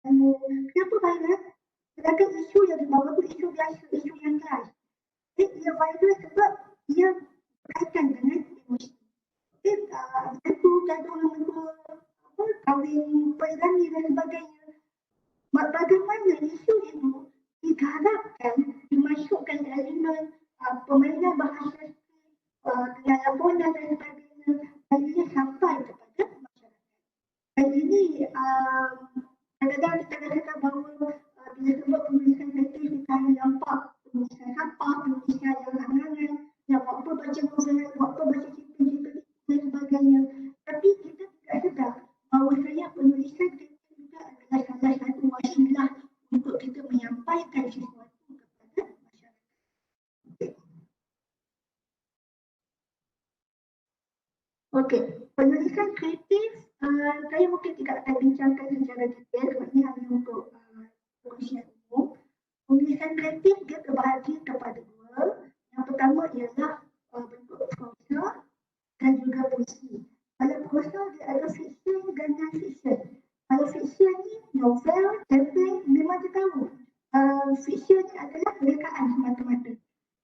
Kenapa viral? Sedangkan isu yang dibawa tu isu biasa, isu yang live. Ia viral sebab ia berkaitan dengan emosi. Aku gaduh kahwin poligami dan sebagainya. Bagaimana isu itu diharapkan dimasukkan ke elemen permainan bahasa dengan laporan dan sebagainya, dan ia sampai kepada masyarakat. Dan ini kadang-kadang kita katakan bahawa bila sebut penulisan kreatif kita hanya nampak penulisan sampah, penulisan yang angan-angan, yang buat apa baca novel, buat apa baca cerita-cerita dan sebagainya. Tapi kita tidak sedar bahawasanya penulisan kreatif juga adalah salah satu wasilah untuk kita menyampaikan sesuatu kepada masyarakat. Okey, penulisan kreatif saya mungkin tidak akan bincangkan secara detail sebab ini hanya untuk pengusian umum. Penulisan kreatif dia terbahagi kepada dua. Yang pertama ialah bentuk prosa dan juga puisi. Kalau prosa dia ada fiksyen dan non-fiksyen. Kalau fiksyen ni novel, cerpen, memang kita tahu. Fiksyen ni adalah rekaan semata-mata.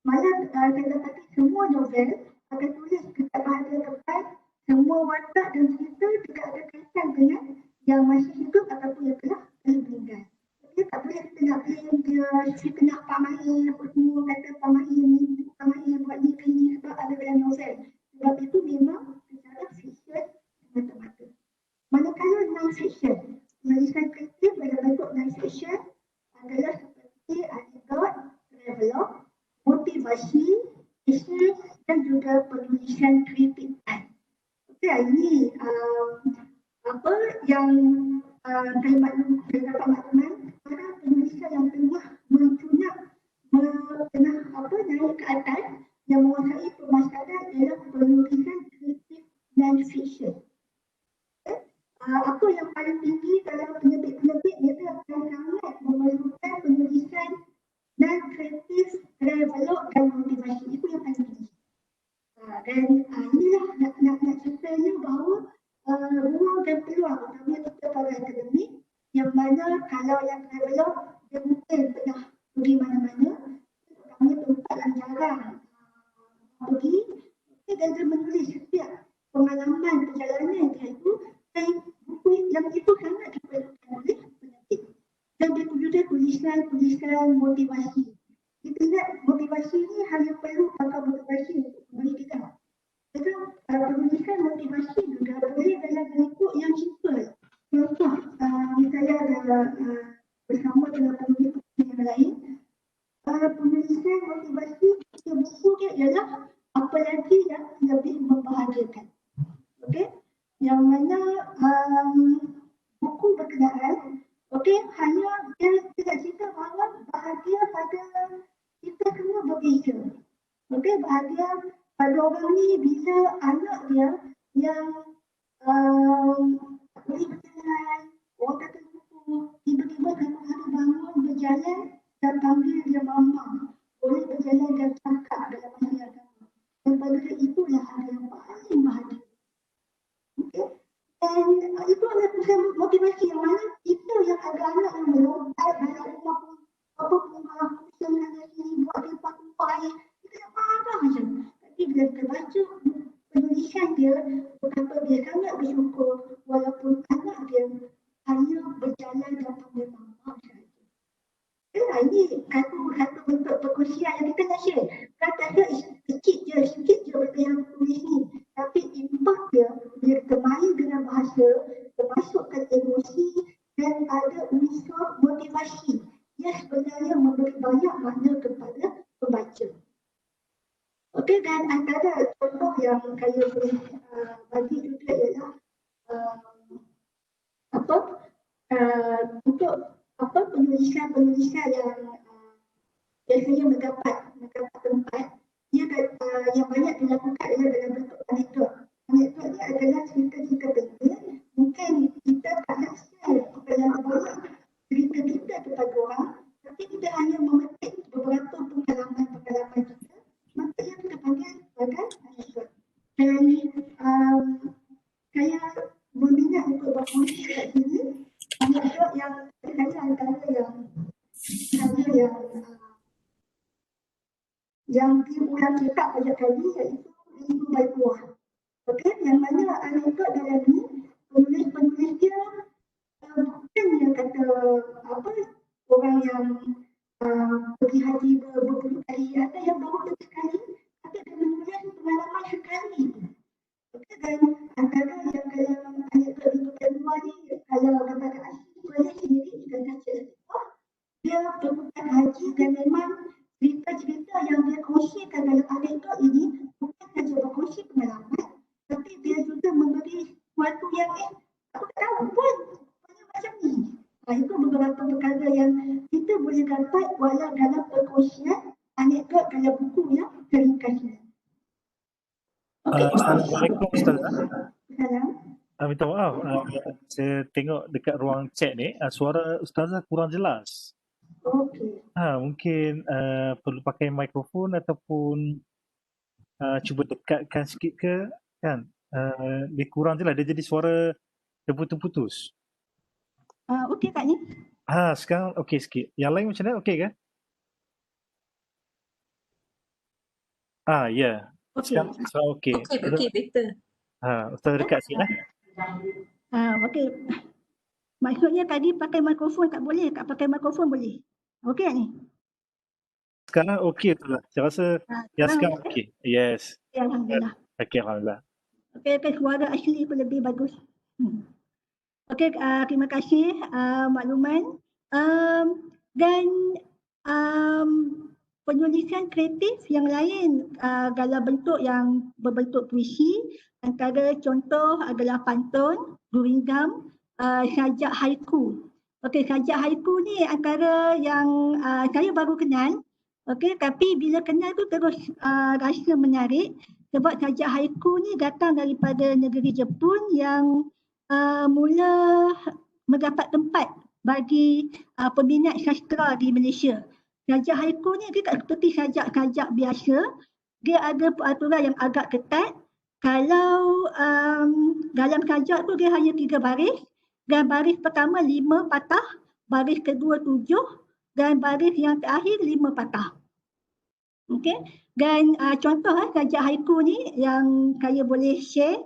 Malah saya dapati semua novel akan tulis dekat bahagian depan semua watak dan cerita tidak ada kaitan dengan yang masih hidup ataupun yang telah meninggal. Dia tak boleh kita nak blame dia, kita nak Pak Mahir, apa semua kata Pak Mahir buat ni ke ni sebab ada dalam novel. Sebab itu memang secara fiksyen semata-mata. Manakala non-fiksyen, penulisan kreatif dalam bentuk non-fiksyen adalah seperti anekdot, travelog, motivasi, esei dan juga penulisan kritikan. Okey, ini apa yang saya dapat makluman para penulisan yang tengah naik ke atas yang menguasai pemasaran ialah penulisan kreatif non-fiksyen. Apa yang paling tinggi dalam penerbit-penerbit iaitu akan sangat memerlukan penulisan non-kreatif, travelog dan motivasi. Itu yang paling tinggi. Dan inilah nak ceritanya bahawa ruang dan peluang utama kita para akademik yang mana kalau yang travelog dia mungkin pernah pergi mana-mana, kami tempat yang jarang pergi, dan dia menulis setiap pengalaman perjalanan dia itu, dan buku yang itu sangat diperlukan oleh penerbit. Dan dia juga tulisan motivasi. Kita lihat motivasi ni hanya perlu pakai motivasi untuk memberi kita. Jadi penulisan motivasi juga boleh dalam bentuk yang simple. Contoh, saya ada bersama dengan penulis yang lain. Penulisan motivasi buku dia ialah apa lagi yang lebih membahagiakan. Okey, yang mana buku berkenaan, okey, hanya dia tidak cerita bahawa bahagia pada kita semua berbeza. Okey, bahagia pada orang ni bila anak dia yang boleh berjalan, orang kata buku, tiba-tiba satu hari bangun berjalan dan panggil dia mama, boleh berjalan dan cakap dalam masa yang sama. Dan pada itulah hari yang paling bahagia. Okey, dan itu adalah penulisan motivasi yang mana kita yang ada anak yang melompat dalam rumah pun apa pun pusing dengan sini buat dia pakai, kita nak marah je. Tapi bila kita baca penulisan dia, betapa dia sangat bersyukur walaupun anak dia hanya berjalan dan panggil mama sahaja. Ini satu bentuk perkongsian yang kita nak share. Kata dia sikit je benda yang tulis ni. Tapi impak dia bila kita main dengan bahasa, termasukkan emosi dan ada unsur motivasi. Ia sebenarnya memberi banyak makna kepada pembaca. Okey, dan antara contoh yang saya boleh bagi juga ialah untuk penulisan yang biasanya mendapat tempat, dia yang banyak dilakukan adalah dalam bentuk anekdot. Anekdot ni adalah cerita-cerita pendek. Mungkin kita tak nak share terlalu banyak cerita kita kepada orang, tapi kita hanya memetik beberapa pengalaman kita, maka yang kita panggil sebagai anekdot. Dan saya berminat untuk berkongsi kat sini anekdot yang antara yang diulang cetak banyak kali iaitu 5 baik buah. Okey, yang mana anekdot dalam ni penulis dia bukan dia kata apa orang yang pergi haji berpuluh kali, ada yang baru sekali, ada yang menulis pengalaman sekali. Okey, dan antara yang kalau anekdot itu kedua ni, kalau kata Asyik boleh sendiri kita baca dia perbuatan haji dan memang cerita-cerita yang dia kongsikan dalam anekdot ini bukan saja berkongsi pengalaman, tapi dia juga memberi sesuatu yang aku tak tahu pun macam ni. Itu beberapa perkara yang kita boleh dapat walau dalam perkongsian anekdot dalam buku yang teringkas ini. Assalamualaikum Ustazah. Salam. Minta maaf, saya tengok dekat ruang chat ni suara Ustazah kurang jelas. Okey. Mungkin perlu pakai mikrofon ataupun cuba dekatkan sikit ke kan. Dia kurang jelas, dia jadi suara terputus-putus. Okey Kak ni. Sekarang okey sikit. Yang lain macam mana? Okey kan? Ya. Sekarang okey. Okey, better. Ustazah dekat sikit lah. Okey. Maksudnya tadi pakai mikrofon tak boleh, tak pakai mikrofon boleh. Okey tak ni? Sekarang okey tu lah. Saya rasa yang sekarang okey. Yes. Alhamdulillah. Okey, alhamdulillah. Okey, suara asli pun lebih bagus. Okey, terima kasih makluman. Dan penulisan kreatif yang lain dalam bentuk yang berbentuk puisi, antara contoh adalah pantun, gurindam, sajak haiku. Okey, sajak haiku ni antara yang saya baru kenal. Okey, tapi bila kenal tu terus rasa menarik sebab sajak haiku ni datang daripada negeri Jepun yang mula mendapat tempat bagi peminat sastra di Malaysia. Sajak haiku ni dia tak seperti sajak-sajak biasa. Dia ada peraturan yang agak ketat. Kalau dalam sajak tu dia hanya 3 baris. Dan baris pertama 5 patah, baris kedua 7 dan baris yang terakhir 5 patah. Okey. Dan contoh sajak haiku ni yang saya boleh share.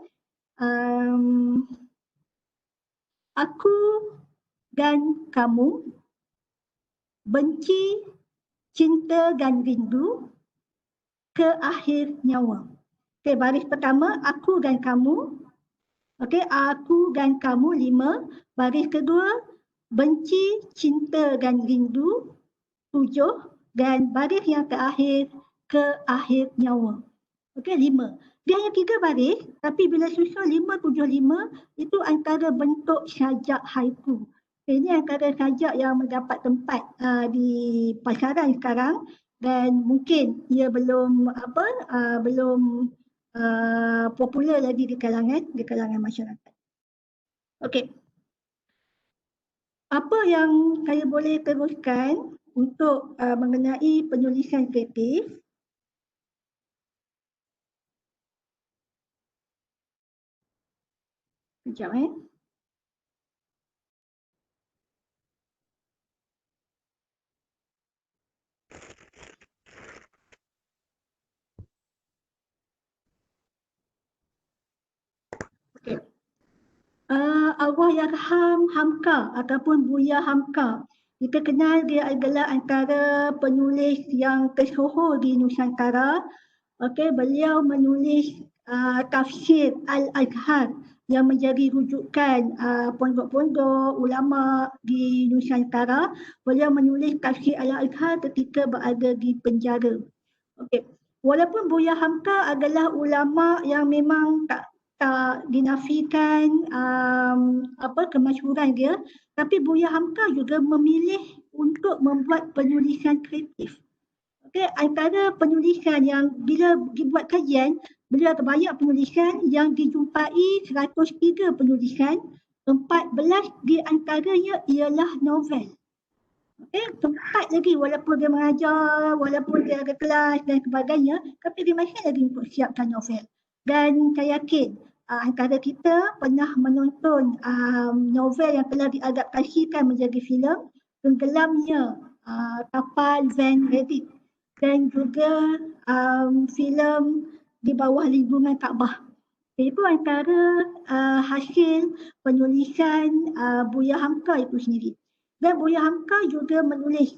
Aku dan kamu benci, cinta dan rindu ke akhir nyawa. Okey, baris pertama aku dan kamu. Okey, aku dan kamu 5. Baris kedua, benci, cinta dan rindu 7. Dan baris yang terakhir, ke akhir nyawa. Okey, 5. Dia hanya 3 baris, tapi bila susun 5, 7, 5, itu antara bentuk sajak haiku. Ini antara sajak yang mendapat tempat di pasaran sekarang dan mungkin ia belum popular lagi di kalangan masyarakat. Okey. Apa yang saya boleh teruskan untuk mengenai penulisan kreatif? Sekejap Okey. Allahyarham Hamka ataupun Buya Hamka. Kita kenal dia adalah antara penulis yang tersohor di Nusantara. Okey, beliau menulis tafsir Al-Azhar yang menjadi rujukan pondok-pondok ulama di Nusantara. Beliau menulis tafsir Al-Azhar ketika berada di penjara. Okey. Walaupun Buya Hamka adalah ulama yang memang tak dinafikan kemasyhuran dia, tapi Buya Hamka juga memilih untuk membuat penulisan kreatif. Okey, antara penulisan yang bila dibuat kajian, beliau ada banyak penulisan yang dijumpai 103 penulisan, 14 di antaranya ialah novel. Okey, 4 lagi walaupun dia mengajar, walaupun dia ada kelas dan sebagainya, tapi dia masih lagi untuk siapkan novel. Dan saya yakin antara kita pernah menonton novel yang telah diadaptasikan menjadi filem, Tenggelamnya Kapal Van Reddit, dan juga filem Di Bawah Lindungan Kaabah. Itu antara hasil penulisan Buya Hamka itu sendiri. Dan Buya Hamka juga menulis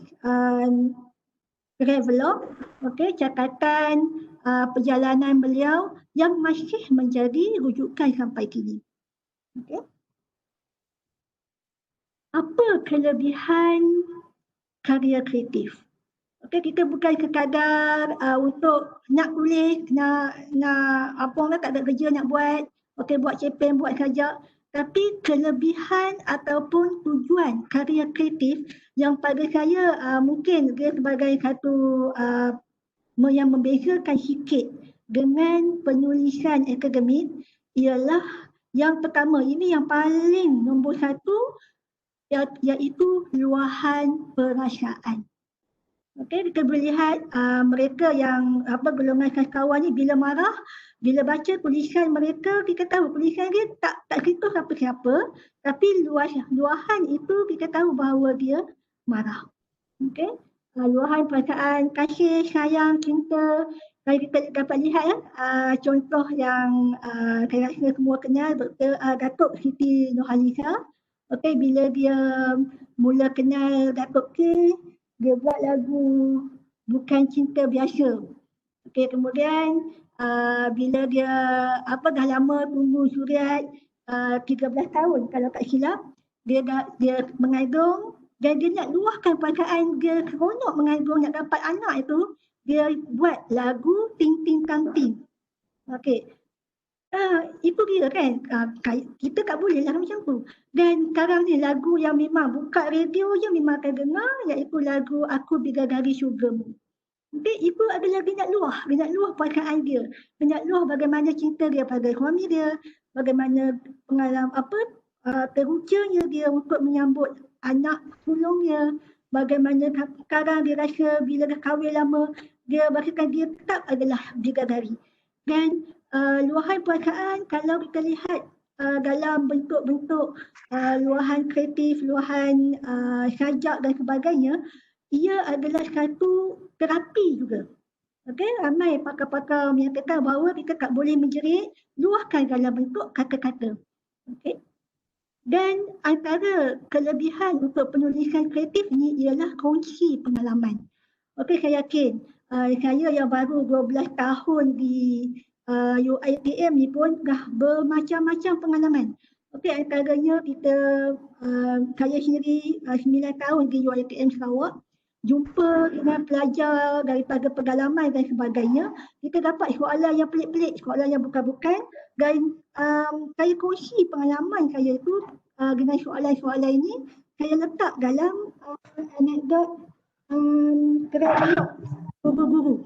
travelog, catatan perjalanan beliau yang masih menjadi rujukan sampai kini. Okay. Apa kelebihan karya kreatif? Kita bukan sekadar untuk nak tulis, nak apa orang tak ada kerja nak buat, buat cerpen, buat saja. Tapi kelebihan ataupun tujuan karya kreatif yang pada saya mungkin dia sebagai satu yang membezakan sikit dengan penulisan akademik ialah yang pertama, ini yang paling nombor satu, iaitu luahan perasaan. Kita boleh lihat mereka yang golongan sastrawan ni bila marah, bila baca tulisan mereka, kita tahu tulisan dia tak sentuh siapa-siapa, tapi luahan itu kita tahu bahawa dia marah. Luahan perasaan kasih, sayang, cinta. Kita dapat lihat contoh yang saya rasa semua kenal, Dr. Datuk Siti Nurhaliza. Bila dia mula kenal Datuk K, dia buat lagu Bukan Cinta Biasa. Kemudian bila dia dah lama tunggu surat 13 tahun kalau tak silap, dia mengandung dan dia nak luahkan perasaan dia seronok mengandung nak dapat anak itu, dia buat lagu Ting Ting Tang Ting. Itu dia kan, kita tak boleh lah macam tu. Dan sekarang ni lagu yang memang buka radio je memang akan dengar, iaitu lagu Aku Bidadari Syurgamu. Itu adalah dia nak luah perasaan dia, dia nak luah bagaimana cinta dia pada suami dia, bagaimana pengalaman terucanya dia untuk menyambut anak sulungnya, bagaimana sekarang dia rasa bila dah kahwin lama, dia rasakan dia tetap adalah bidadari. Dan luahan perasaan kalau kita lihat dalam bentuk-bentuk luahan kreatif, luahan sajak dan sebagainya, ia adalah satu terapi juga. Ramai pakar-pakar menyatakan bahawa kita tak boleh menjerit, luahkan dalam bentuk kata-kata. Dan antara kelebihan untuk penulisan kreatif ini ialah kongsi pengalaman. Saya yakin saya yang baru 12 tahun di UiTM ni pun dah bermacam-macam pengalaman. Antaranya saya sendiri 9 tahun di UiTM Sarawak, jumpa dengan pelajar daripada pengalaman dan sebagainya, kita dapat soalan yang pelik-pelik, soalan yang bukan-bukan, dan saya kongsi pengalaman saya itu dengan soalan-soalan ini, saya letak dalam anekdot guru-guru.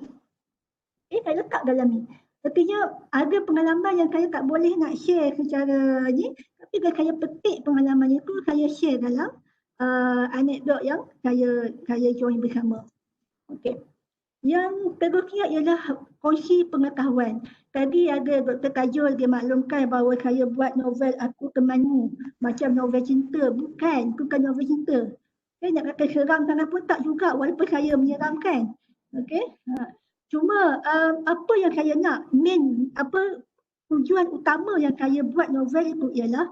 Saya letak dalam ni. Artinya ada pengalaman yang saya tak boleh nak share secara ni, tapi kalau saya petik pengalaman itu, saya share dalam anekdot yang saya join bersama. Yang terusnya ialah kongsi pengetahuan. Tadi ada Dr. Tajul, dia maklumkan bahawa saya buat novel Aku Temanmu, macam novel cinta. Bukan novel cinta. Saya nak kata seram sangat pun tak juga, walaupun saya menyeramkan. Cuma apa yang saya nak, tujuan utama yang saya buat novel itu ialah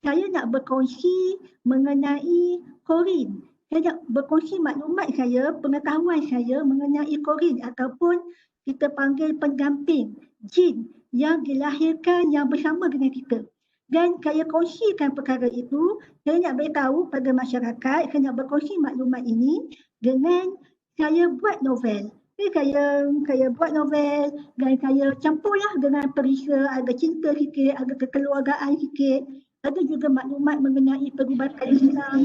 saya nak berkongsi mengenai Qorin. Saya nak berkongsi maklumat saya, pengetahuan saya mengenai Qorin ataupun kita panggil pendamping, jin yang dilahirkan yang bersama dengan kita. Dan saya kongsikan perkara itu, saya nak beritahu pada masyarakat, saya nak berkongsi maklumat ini dengan saya buat novel. Saya buat novel dan saya campurlah dengan perisa, ada cinta sikit, ada kekeluargaan sikit, ada juga maklumat mengenai perubatan Islam.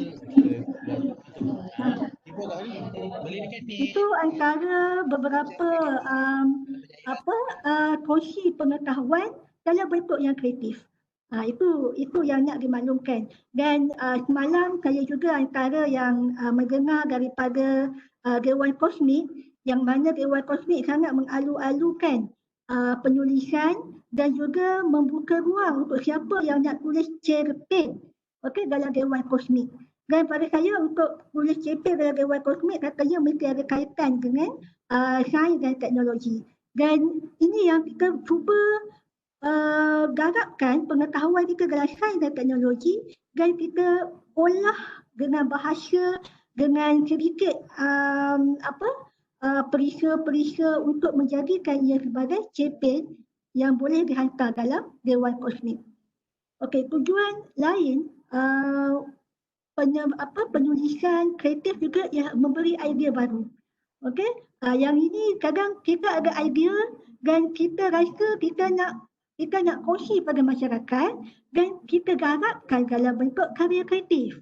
Itu antara beberapa kongsi pengetahuan dalam bentuk yang kreatif. Itu yang nak dimaklumkan. Dan semalam saya juga antara yang mendengar daripada Dewan Kosmik, yang mana Dewan Kosmik sangat mengalu-alukan penulisan dan juga membuka ruang untuk siapa yang nak tulis cerpen dalam Dewan Kosmik. Dan pada saya untuk tulis cerpen dalam Dewan Kosmik katanya mesti ada kaitan dengan sains dan teknologi. Dan ini yang kita cuba garapkan pengetahuan kita dalam sains dan teknologi dan kita olah dengan bahasa dengan sedikit perisa-perisa untuk menjadikan ia sebagai cerpen yang boleh dihantar dalam Dewan Kosmik. Okey, tujuan lain penulisan kreatif juga yang memberi idea baru. Okey, yang ini kadang kita ada idea dan kita rasa kita nak kongsi pada masyarakat dan kita garapkan dalam bentuk karya kreatif.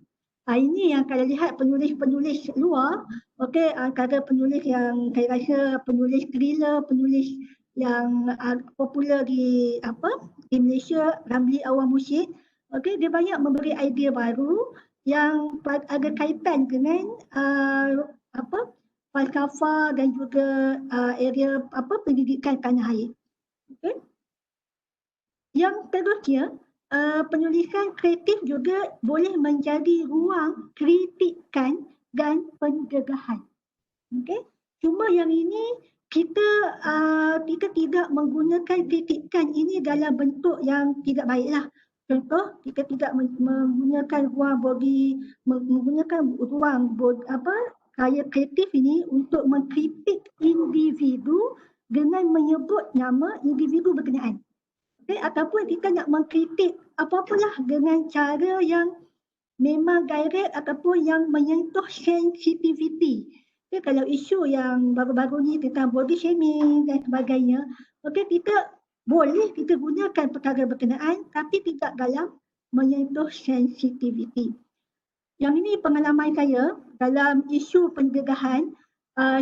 Ini yang kalau lihat penulis-penulis luar, antara penulis yang saya rasa penulis thriller, penulis yang popular di Malaysia, Ramli Awang Musyid, dia banyak memberi idea baru yang ada kaitan dengan falsafah dan juga area pendidikan tanah air. Okay. Yang seterusnya, penulisan kreatif juga boleh menjadi ruang kritikan dan pencegahan. Okay. Cuma yang ini kita tidak menggunakan kritikan ini dalam bentuk yang tidak baiklah. Contoh, kita tidak menggunakan ruang karya kreatif ini untuk mengkritik individu dengan menyebut nama individu berkenaan. Okay? Ataupun kita nak mengkritik apa-apalah dengan cara yang memang direct ataupun yang menyentuh sensitivity. Okay, kalau isu yang baru-baru ni tentang body shaming dan sebagainya, kita boleh kita gunakan perkara berkenaan tapi tidak dalam menyentuh sensitivity. Yang ini pengalaman saya dalam isu pencegahan.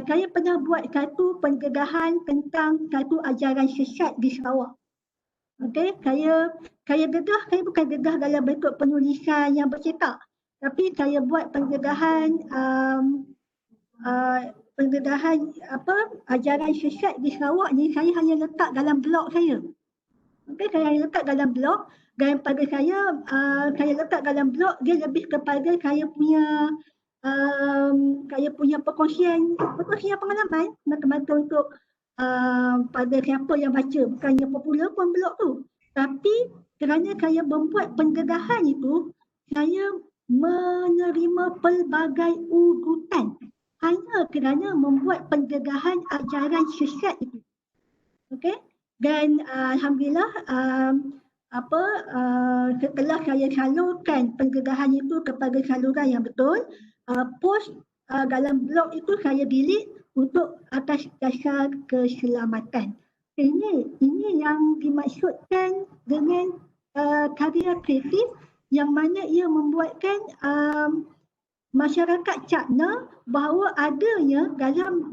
Saya pernah buat satu pencegahan tentang satu ajaran sesat di Sarawak. Okay, saya bukan gegah dalam bentuk penulisan yang bercetak, tapi saya buat pencegahan ajaran sesat di Sarawak ni saya hanya letak dalam blog saya. Okay, saya hanya letak dalam blog dan pada saya letak dalam blog dia lebih kepada saya punya perkongsian pengalaman semata-mata untuk pada siapa yang baca, bukannya popular pun blog tu. Tapi kerana saya membuat pencegahan itu, saya menerima pelbagai ugutan hanya kerana membuat pencegahan ajaran sesat itu. Okey, dan alhamdulillah setelah saya salurkan pencegahan itu kepada saluran yang betul, post dalam blog itu saya delete untuk atas dasar keselamatan. Ini yang dimaksudkan dengan karya kreatif yang mana ia membuatkan masyarakat cakna bahawa adanya dalam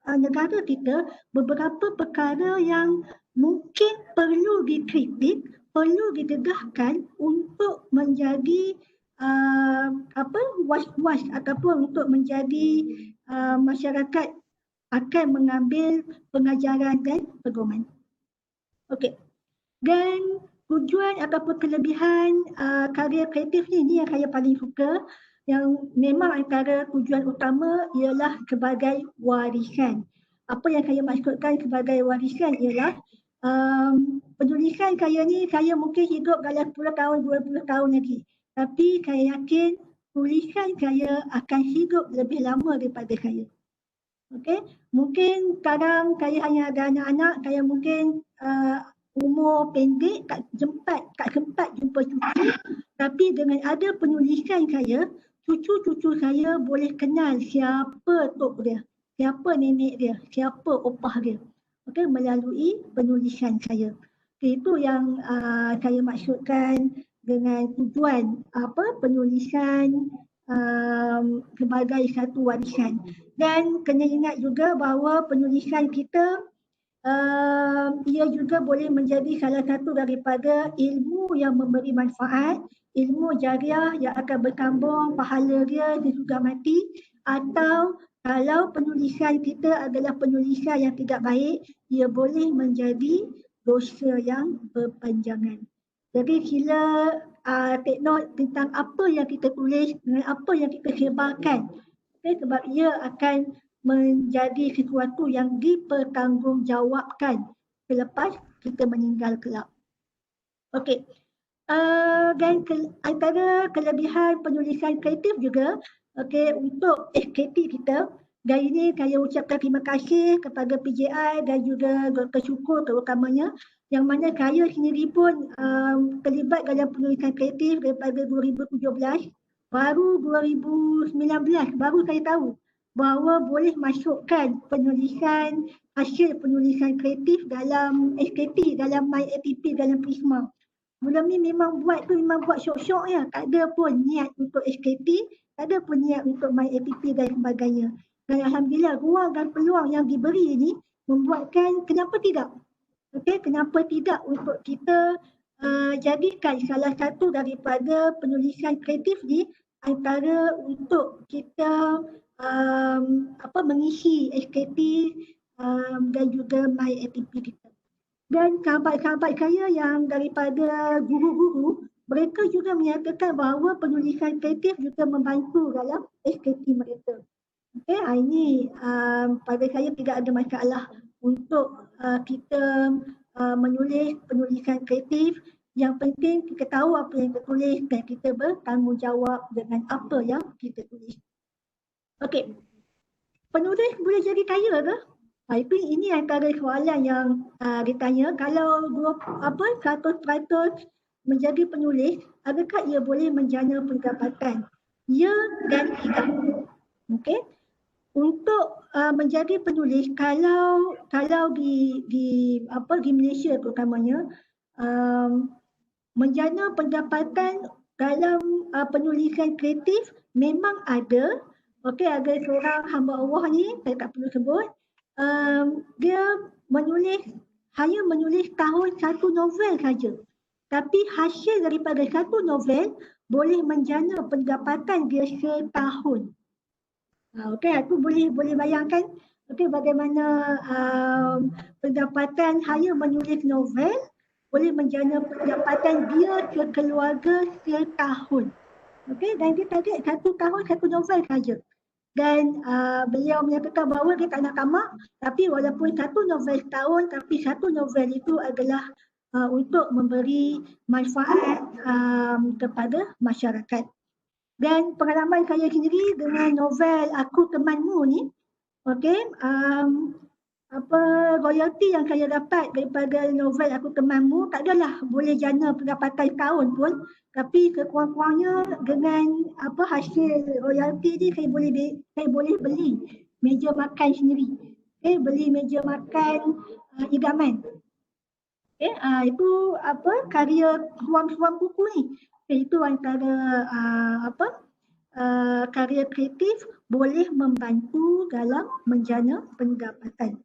negara kita beberapa perkara yang mungkin perlu dikritik, perlu didedahkan untuk menjadi was-was ataupun untuk menjadi masyarakat akan mengambil pengajaran dan pedoman. Okey. Dan tujuan ataupun kelebihan karya kreatif ni yang saya paling suka, yang memang antara tujuan utama ialah sebagai warisan. Apa yang saya maksudkan sebagai warisan ialah penulisan saya ni, saya mungkin hidup dalam 10 tahun, 20 tahun lagi. Tapi saya yakin tulisan saya akan hidup lebih lama daripada saya. Okey, mungkin sekarang saya hanya ada anak-anak, saya mungkin umur pendek, tak sempat jumpa cucu, tapi dengan ada penulisan saya, cucu-cucu saya boleh kenal siapa tok dia, siapa nenek dia, siapa opah dia. Okey, melalui penulisan saya. Okay, itu yang saya maksudkan dengan tujuan penulisan sebagai satu warisan. Dan kena ingat juga bahawa penulisan kita ia juga boleh menjadi salah satu daripada ilmu yang memberi manfaat, ilmu jariah yang akan berkambung pahala dia sesudah mati. Atau kalau penulisan kita adalah penulisan yang tidak baik, ia boleh menjadi dosa yang berpanjangan. Jadi sila take note tentang apa yang kita tulis dengan apa yang kita sebarkan. Okay, sebab ia akan menjadi sesuatu yang dipertanggungjawabkan selepas kita meninggal kelak. Okey. Dan antara kelebihan penulisan kreatif juga, untuk SKT kita, dan ini saya ucapkan terima kasih kepada PJI dan juga Dr. Syukur terutamanya, yang mana saya sendiri pun terlibat dalam penulisan kreatif daripada 2017, baru 2019 baru saya tahu bahawa boleh masukkan hasil penulisan kreatif dalam SKT, dalam MyATP, dalam Prisma. Mula ni memang buat syok-syok ya, tak ada pun niat untuk SKT, tak ada pun niat untuk MyATP dan sebagainya. Dan alhamdulillah ruang dan peluang yang diberi ini membuatkan kenapa tidak? Kenapa tidak untuk kita jadikan salah satu daripada penulisan kreatif ni antara untuk kita mengisi SKT dan juga MyATP kita. Dan sahabat-sahabat saya yang daripada guru-guru, mereka juga menyatakan bahawa penulisan kreatif juga membantu dalam SKT mereka. Ini pada saya tidak ada masalah untuk kita menulis penulisan kreatif. Yang penting kita tahu apa yang kita tulis dan kita bertanggungjawab dengan apa yang kita tulis. Okey, penulis boleh jadi kaya ke? Ini antara soalan yang ditanya. Kalau 100% menjadi penulis, adakah ia boleh menjana pendapatan? Ya dan tidak. Okey. Untuk menjadi penulis, kalau di Malaysia terutamanya, menjana pendapatan dalam penulisan kreatif memang ada. Ada seorang hamba Allah ni, saya tak perlu sebut, dia hanya menulis tahun satu novel saja. Tapi hasil daripada satu novel boleh menjana pendapatan dia setahun. Aku boleh bayangkan bagaimana pendapatan hanya menulis novel boleh menjana pendapatan dia kekeluarga setahun. Dan dia target satu tahun satu novel saja. Dan beliau menyatakan bahawa dia tak nak tamak, tapi walaupun satu novel setahun, tapi satu novel itu adalah untuk memberi manfaat kepada masyarakat. Dan pengalaman saya sendiri dengan novel Aku Temanmu ni, royalty yang saya dapat daripada novel Aku Temanmu tak adalah boleh jana pendapatan tahun pun, tapi sekurang-kurangnya dengan hasil royalty ni saya boleh beli meja makan sendiri. Beli meja makan idaman. Itu karya suam-suam buku ni. Itu antara karya kreatif boleh membantu dalam menjana pendapatan.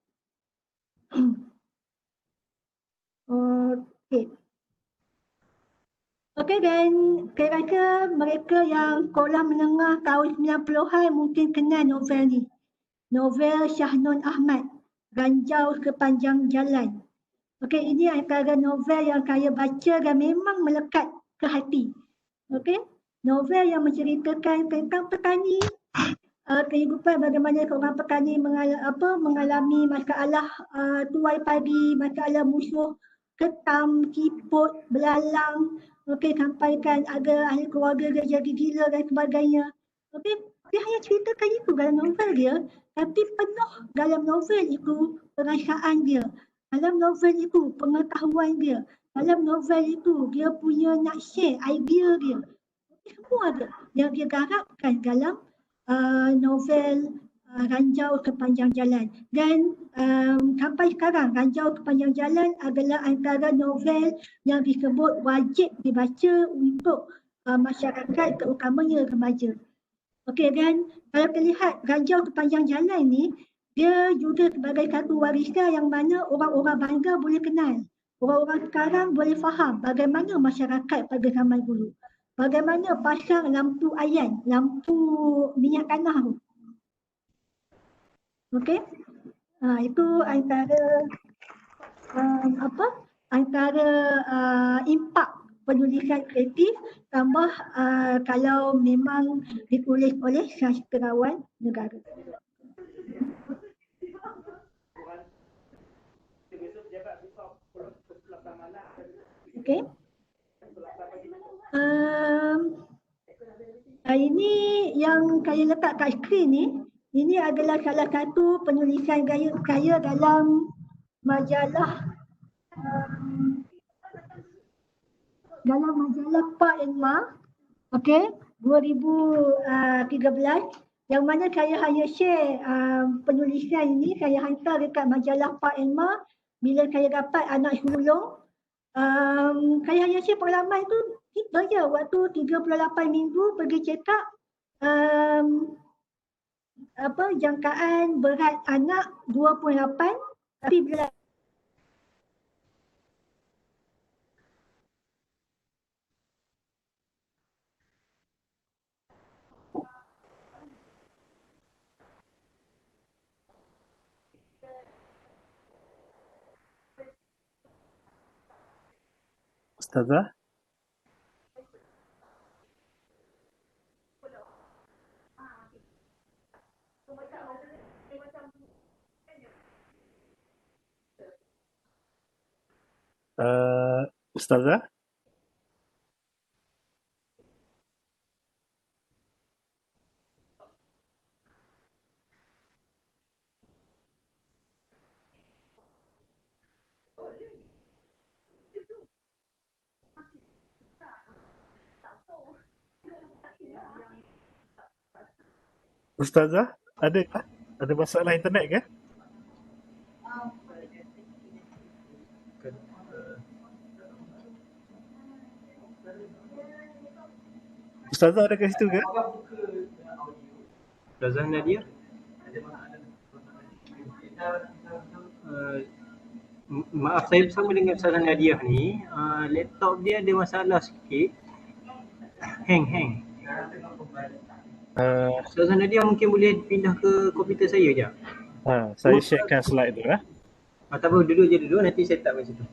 Dan saya rasa mereka yang sekolah menengah tahun 90-an mungkin kenal novel ni. Novel Shah Nun Ahmad, Ranjau Sepanjang Jalan. Ini antara novel yang saya baca dan memang melekat ke hati. Novel yang menceritakan tentang petani, kehidupan bagaimana seorang petani mengalami masalah tuai padi, masalah musuh, ketam, kiput, belalang, sampaikan ada ahli keluarga dia jadi gila dan sebagainya. Dia hanya ceritakan itu dalam novel dia, tapi penuh dalam novel itu perasaan dia. Dalam novel itu pengetahuan dia. Dalam novel itu dia punya nak share idea dia. Semua ada yang dia garapkan dalam novel Ranjau Sepanjang Jalan. Dan sampai sekarang Ranjau Sepanjang Jalan adalah antara novel yang disebut wajib dibaca untuk masyarakat terutamanya remaja. Dan kalau terlihat Ranjau Sepanjang Jalan ni, dia juga sebagai satu warisan yang mana orang-orang bangga boleh kenal. Orang-orang sekarang boleh faham bagaimana masyarakat pada zaman dulu. Bagaimana pasang lampu ayan, lampu minyak tanah tu. Itu antara antara impak penulisan kreatif tambah kalau memang ditulis oleh sastrawan negara. Okey. Ini yang saya letak kat skrin ni, ini adalah salah satu penulisan saya dalam majalah Pa and Ma, okey, 2013, yang mana saya hanya share penulisan ini, saya hantar dekat majalah Pa and Ma bila saya dapat anak sulung. Saya hanya share pengalaman tu kita je waktu 38 minggu pergi check up, jangkaan berat anak 28, tapi bila Ustazah? Ustazah? Ustazah, ada masalah internet ke? Ustazah ada kat situ ke? Ustazah Nadia? Maaf, saya bersama dengan Ustazah Nadia ni, laptop dia ada masalah sikit. Hang. Ustazah Nadia mungkin boleh pindah ke komputer saya je. Saya sharekan slide tu lah. Tak apa, duduk nanti saya letak kat situ.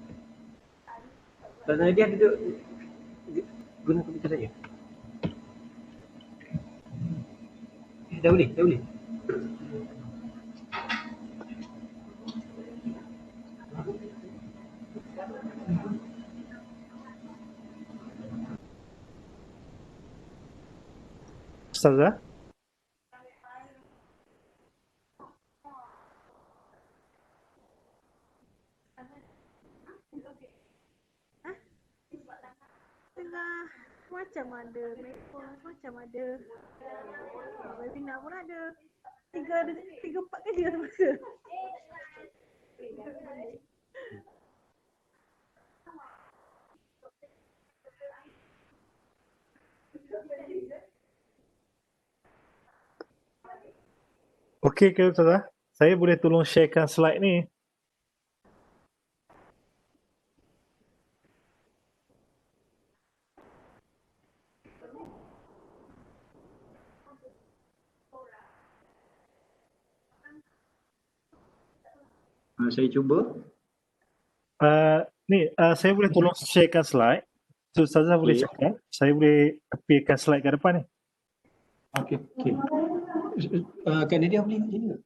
Ustazah Nadia duduk guna komputer saya. Dah boleh. Ustazah? Macam ada Macbook, macam ada webinar pun ada. 3-4 kali dah masa. Okey ke Ustazah? Saya boleh tolong sharekan slide ni? Saya cuba. Saya boleh tolong sharekan slide. So, Ustazah boleh sharekan. Saya boleh appearkan slide kat depan ni. Okey. Kak Nadia boleh kat sini ke?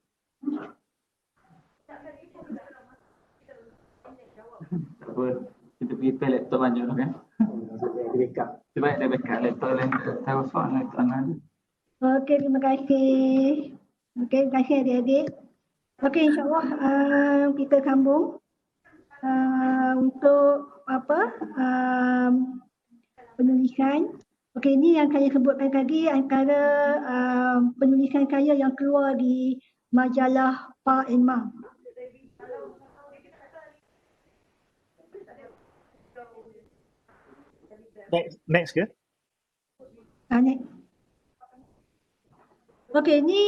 Tak apa. Kita prepare laptop banyak lah kan. Ada backup. Sebab ada backup laptop lain. Telefon laptop lain. Okey, terima kasih. Okey, terima kasih adik-adik. Okey, insyaAllah kita sambung untuk penulisan. Okey, ini yang saya sebutkan tadi antara penulisan saya yang keluar di majalah Pa and Ma. Next ke? Next. Okey, ni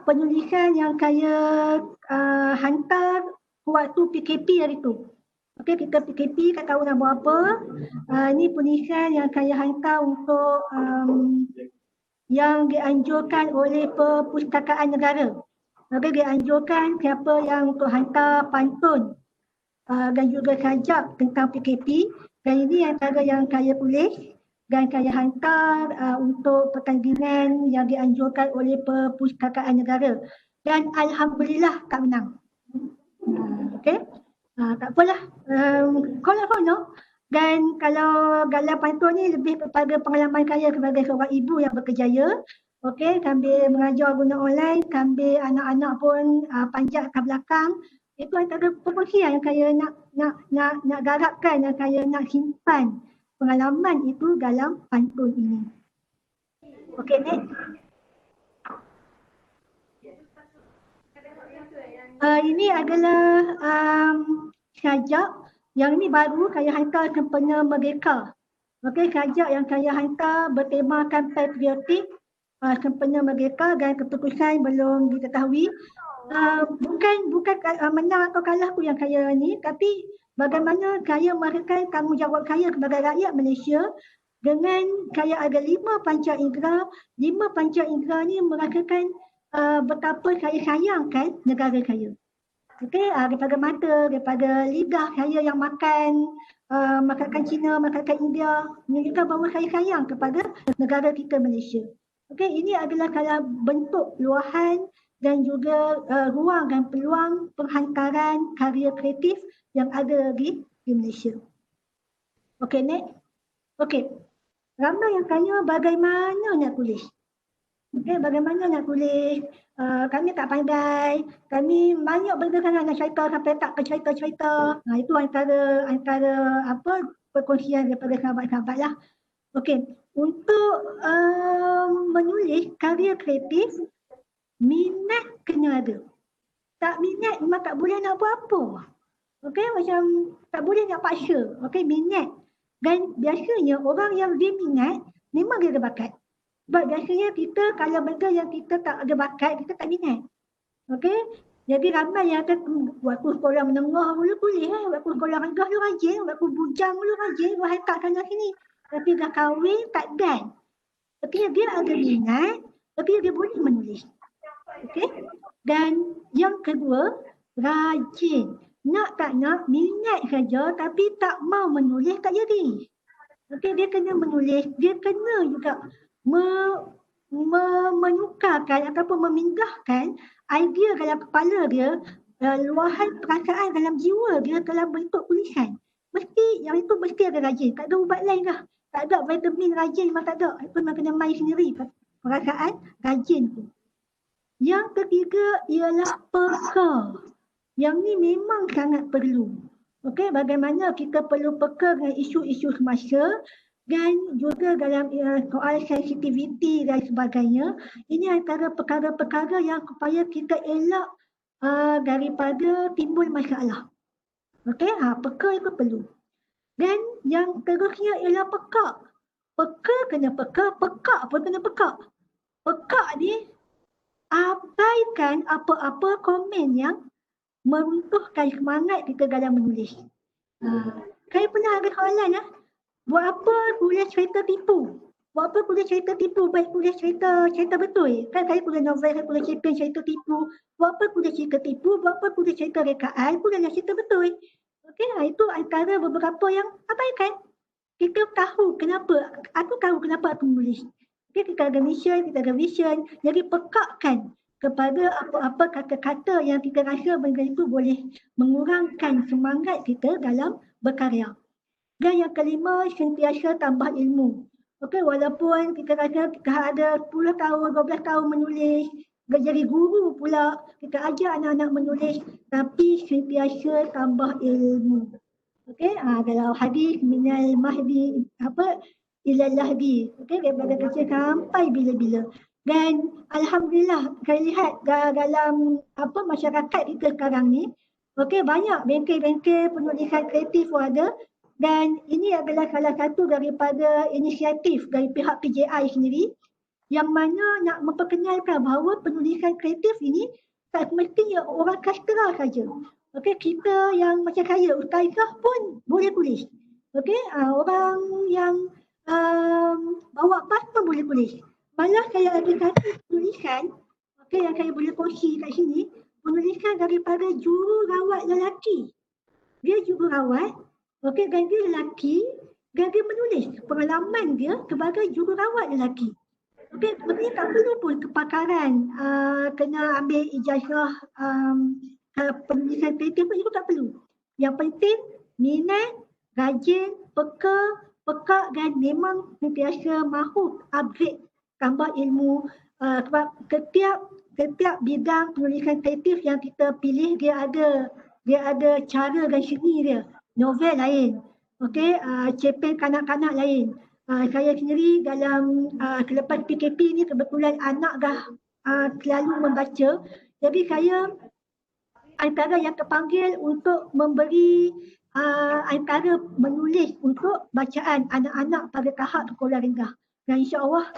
penulisan yang saya hantar waktu PKP hari tu. Okey, kita PKP tak tahu nak buat apa. Ini penulisan yang saya hantar untuk yang dianjurkan oleh Perpustakaan Negara. Okey, dianjurkan siapa yang untuk hantar pantun dan juga sajak tentang PKP. Dan ini antara yang saya tulis dan saya hantar untuk pertandingan yang dianjurkan oleh Perpustakaan Negara. Dan Alhamdulillah Kak menang. Okey. Tak apalah. Konon. Dan kalau Galah Pantun ni lebih kepada pengalaman saya sebagai seorang ibu yang berkejaya. Okey, sambil mengajar guna online, sambil anak-anak pun panjat ke belakang. Itu antara perkongsian yang saya nak garapkan, yang saya nak simpan pengalaman itu dalam pantun ini. Okey, next. Ini adalah sajak. Yang ini baru saya hantar sempena Merdeka. Okey, sajak yang saya hantar bertemakan patriotik sempena Merdeka dan keputusan belum diketahui. Bukan menang atau kalah pun yang saya ni, tapi bagaimana saya merasakan tanggungjawab saya sebagai rakyat Malaysia dengan saya ada 5 panca indera. 5 panca indera ni merasakan betapa saya sayangkan negara saya. Okey, daripada mata, daripada lidah saya yang makan Cina, makan India, menunjukkan bahawa saya sayang kepada negara kita Malaysia. Okey, ini adalah salah bentuk luahan dan juga ruang dan peluang penghantaran karya kreatif yang ada di Malaysia. Okey, next. Okey, ramai yang tanya bagaimana nak tulis. Okey, bagaimana nak tulis. Kami tak pandai. Kami banyak benda sangat nak cerita sampai tak ke cerita-cerita. Itu antara perkongsian daripada sahabat-sahabat lah. Okey, untuk menulis karya kreatif, minat kena ada. Tak minat memang tak boleh nak buat apa. Okey, macam tak boleh nak paksa. Okey, minat. Dan biasanya orang yang dia minat, memang dia ada bakat. Sebab biasanya kita kalau benda yang kita tak ada bakat, kita tak minat. Okey? Jadi ramai yang akan waktu sekolah menengah dulu boleh lah. Waktu sekolah rendah dulu rajin. Waktu bujang dulu rajin. Wahai tak sana sini. Tapi dah kahwin tak dan. Artinya dia ada minat. Artinya dia boleh menulis. Okey? Dan yang kedua, rajin. Nak tak nak, minat saja tapi tak mau menulis tak jadi. Okey, dia kena menulis. Dia kena juga menukarkan ataupun memindahkan idea dalam kepala dia, luahan perasaan dalam jiwa dia dalam bentuk tulisan. Mesti, yang itu mesti ada rajin. Tak ada ubat lain lah. Tak ada vitamin rajin memang tak ada. Itu memang kena main sendiri. Perasaan rajin tu. Yang ketiga ialah peka. Yang ni memang sangat perlu. Okey, bagaimana kita perlu peka dengan isu-isu semasa. Dan juga dalam soal sensitiviti dan sebagainya, ini antara perkara-perkara yang supaya kita elak daripada timbul masalah. Okey, peka itu perlu. Dan yang terusnya ialah peka. Peka kena peka, peka pun kena peka. Peka ni abaikan apa-apa komen yang meruntuhkan semangat kita dalam menulis. Saya pernah ada soalan buat apa tulis cerita tipu? Buat apa tulis cerita tipu? Baik tulis cerita betul. Kan saya tulis novel, saya tulis cerita tipu. Buat apa tulis cerita tipu? Buat apa tulis cerita rekaan? Tulislah cerita betul. Okey, itu antara beberapa yang abaikan. Kita tahu kenapa. Aku tahu kenapa aku menulis. Okey, kita ada mission, kita ada vision. Jadi pekakan kepada apa-apa kata-kata yang kita rasa benda itu boleh mengurangkan semangat kita dalam berkarya. Dan yang kelima, sentiasa tambah ilmu. Okey, walaupun kita rasa kita ada 10 tahun, 12 tahun menulis, jadi guru pula, kita ajar anak-anak menulis, tapi sentiasa tambah ilmu. Okey, kalau hadis minal mahdi ilal lahdi. Okey, daripada kecil sampai bila-bila. Dan alhamdulillah saya lihat dalam masyarakat kita sekarang ni, okey, banyak bengkel-bengkel penulisan kreatif ada. Dan ini adalah salah satu daripada inisiatif dari pihak PJI sendiri yang mana nak memperkenalkan bahawa penulisan kreatif ini tak semestinya orang kastera saja. Okey, kita yang macam saya, ustazah pun boleh tulis. Okey, orang yang bawa pas pun boleh tulis. Malah saya ada satu tulisan, yang saya boleh kongsi kat sini, penulisan daripada jururawat lelaki. dia jururawat, okey, dan dia lelaki, dan dia menulis pengalaman dia sebagai jururawat lelaki. Okey, sebenarnya tak perlu pun kepakaran, kena ambil ijazah penulisan kreatif pun, itu tak perlu. Yang penting minat, rajin, peka dan memang sentiasa mahu upgrade tambah ilmu, sebab setiap bidang penulisan kreatif yang kita pilih dia ada cara dan seni dia. Novel lain, okey, cerpen kanak-kanak lain. Saya sendiri dalam selepas PKP ni kebetulan anak dah selalu membaca, jadi saya antara yang terpanggil untuk memberi antara menulis untuk bacaan anak-anak pada tahap sekolah rendah. Dan insya-Allah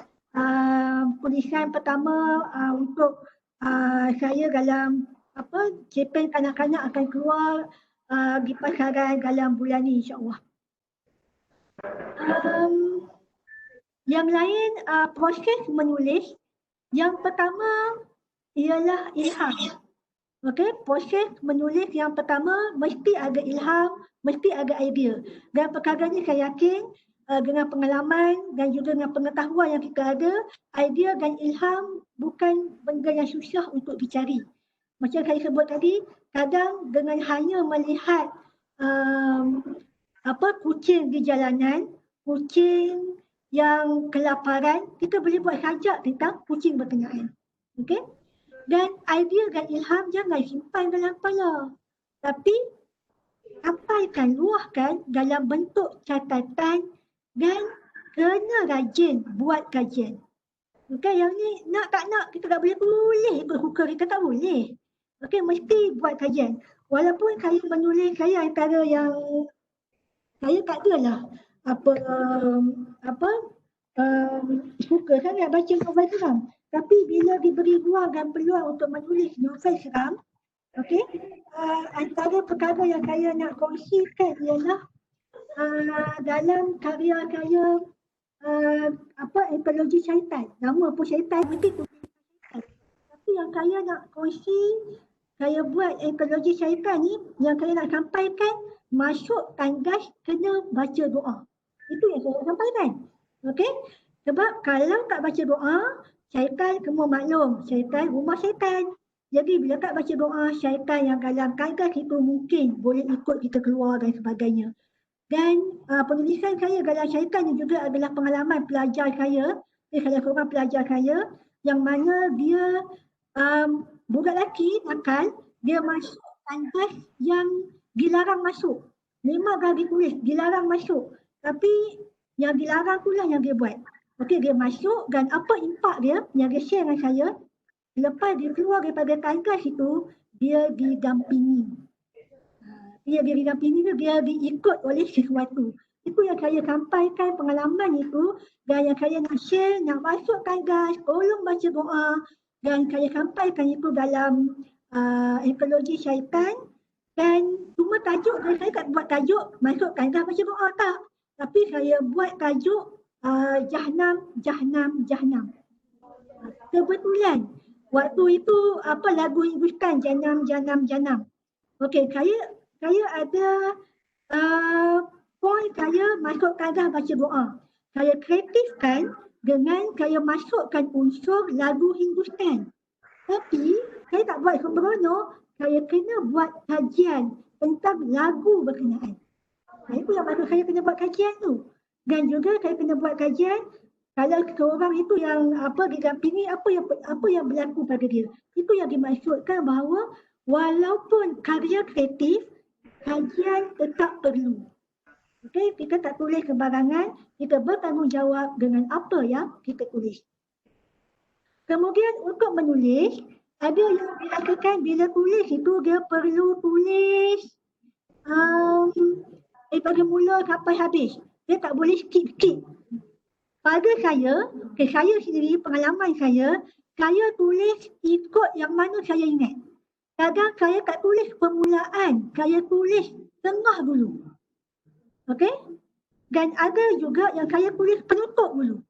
tulisan pertama untuk saya dalam cerpen kanak-kanak akan keluar di pasaran dalam bulan ni, insya-Allah. Yang lain, proses menulis yang pertama ialah ilham. Okey, proses menulis yang pertama mesti ada ilham, mesti ada idea. Dan perkara ni saya yakin dengan pengalaman dan juga dengan pengetahuan yang kita ada, idea dan ilham bukan benda yang susah untuk dicari. Macam saya sebut tadi, kadang dengan hanya melihat kucing di jalanan, kucing yang kelaparan, kita boleh buat sajak tentang kucing berkenaan. Okey? Dan idea dan ilham jangan simpan dalam kepala, tapi sampaikan, luahkan dalam bentuk catatan dan kena rajin buat kajian. Okey, yang ni nak tak nak kita tak boleh tulis ikut suka kita, tak boleh. Okey, mesti buat kajian. Walaupun saya menulis, saya antara yang saya tak adalah suka sangat baca novel seram. Tapi bila diberi ruang dan peluang untuk menulis novel seram, okey, antara perkara yang saya nak kongsikan ialah dalam karya saya antologi syaitan. Nama pun syaitan, mesti tu syaitan. Tapi yang saya nak kongsi, saya buat antologi syaitan ni, yang saya nak sampaikan, masuk tanggas kena baca doa. Itu yang saya nak sampaikan. Okey? Sebab kalau tak baca doa, syaitan semua maklum, syaitan rumah syaitan. Jadi bila tak baca doa, syaitan yang dalam tanggas itu mungkin boleh ikut kita keluar dan sebagainya. Dan penulisan saya dalam syaitan ni juga adalah pengalaman pelajar saya, salah seorang pelajar saya yang mana dia budak lelaki nakal, dia masuk tanggas yang dilarang masuk. Memang dah ditulis dilarang masuk, tapi yang dilarang itulah yang dia buat. Okey, dia masuk dan apa impak dia yang dia share dengan saya, lepas dia keluar daripada tanggas itu, dia didampingi. Dia didampingi tu, dia diikut oleh sesuatu. Itu yang saya sampaikan pengalaman itu, dan yang saya nak share, nak masuk tanggas, tolong baca doa, dan saya sampaikan itu dalam antologi syaitan. Dan cuma tajuk, saya tak buat tajuk masuk tanggas baca doa, tak. Tapi saya buat tajuk Jahanam. Kebetulan waktu itu lagu Hindustan Janam. Okey, saya ada point saya masuk tanggas baca doa. Saya kreatifkan dengan saya masukkan unsur lagu Hindustan. Tapi saya tak buat sembrono, saya kena buat kajian tentang lagu berkenaan. Itu yang maksud saya kena buat kajian tu. Dan juga saya kena buat kajian kalau seorang itu yang didampingi, apa yang berlaku pada dia. Itu yang dimaksudkan bahawa walaupun karya kreatif, kajian tetap perlu. Okey, kita tak tulis sembarangan, kita bertanggungjawab dengan apa yang kita tulis. Kemudian untuk menulis, ada yang dilakukan bila tulis itu dia perlu tulis daripada mula sampai habis. Dia tak boleh skip. Pada saya sendiri, pengalaman saya tulis ikut yang mana saya ingat. Kadang saya tak tulis permulaan, saya tulis tengah dulu. Okey? Dan ada juga yang saya tulis penutup dulu.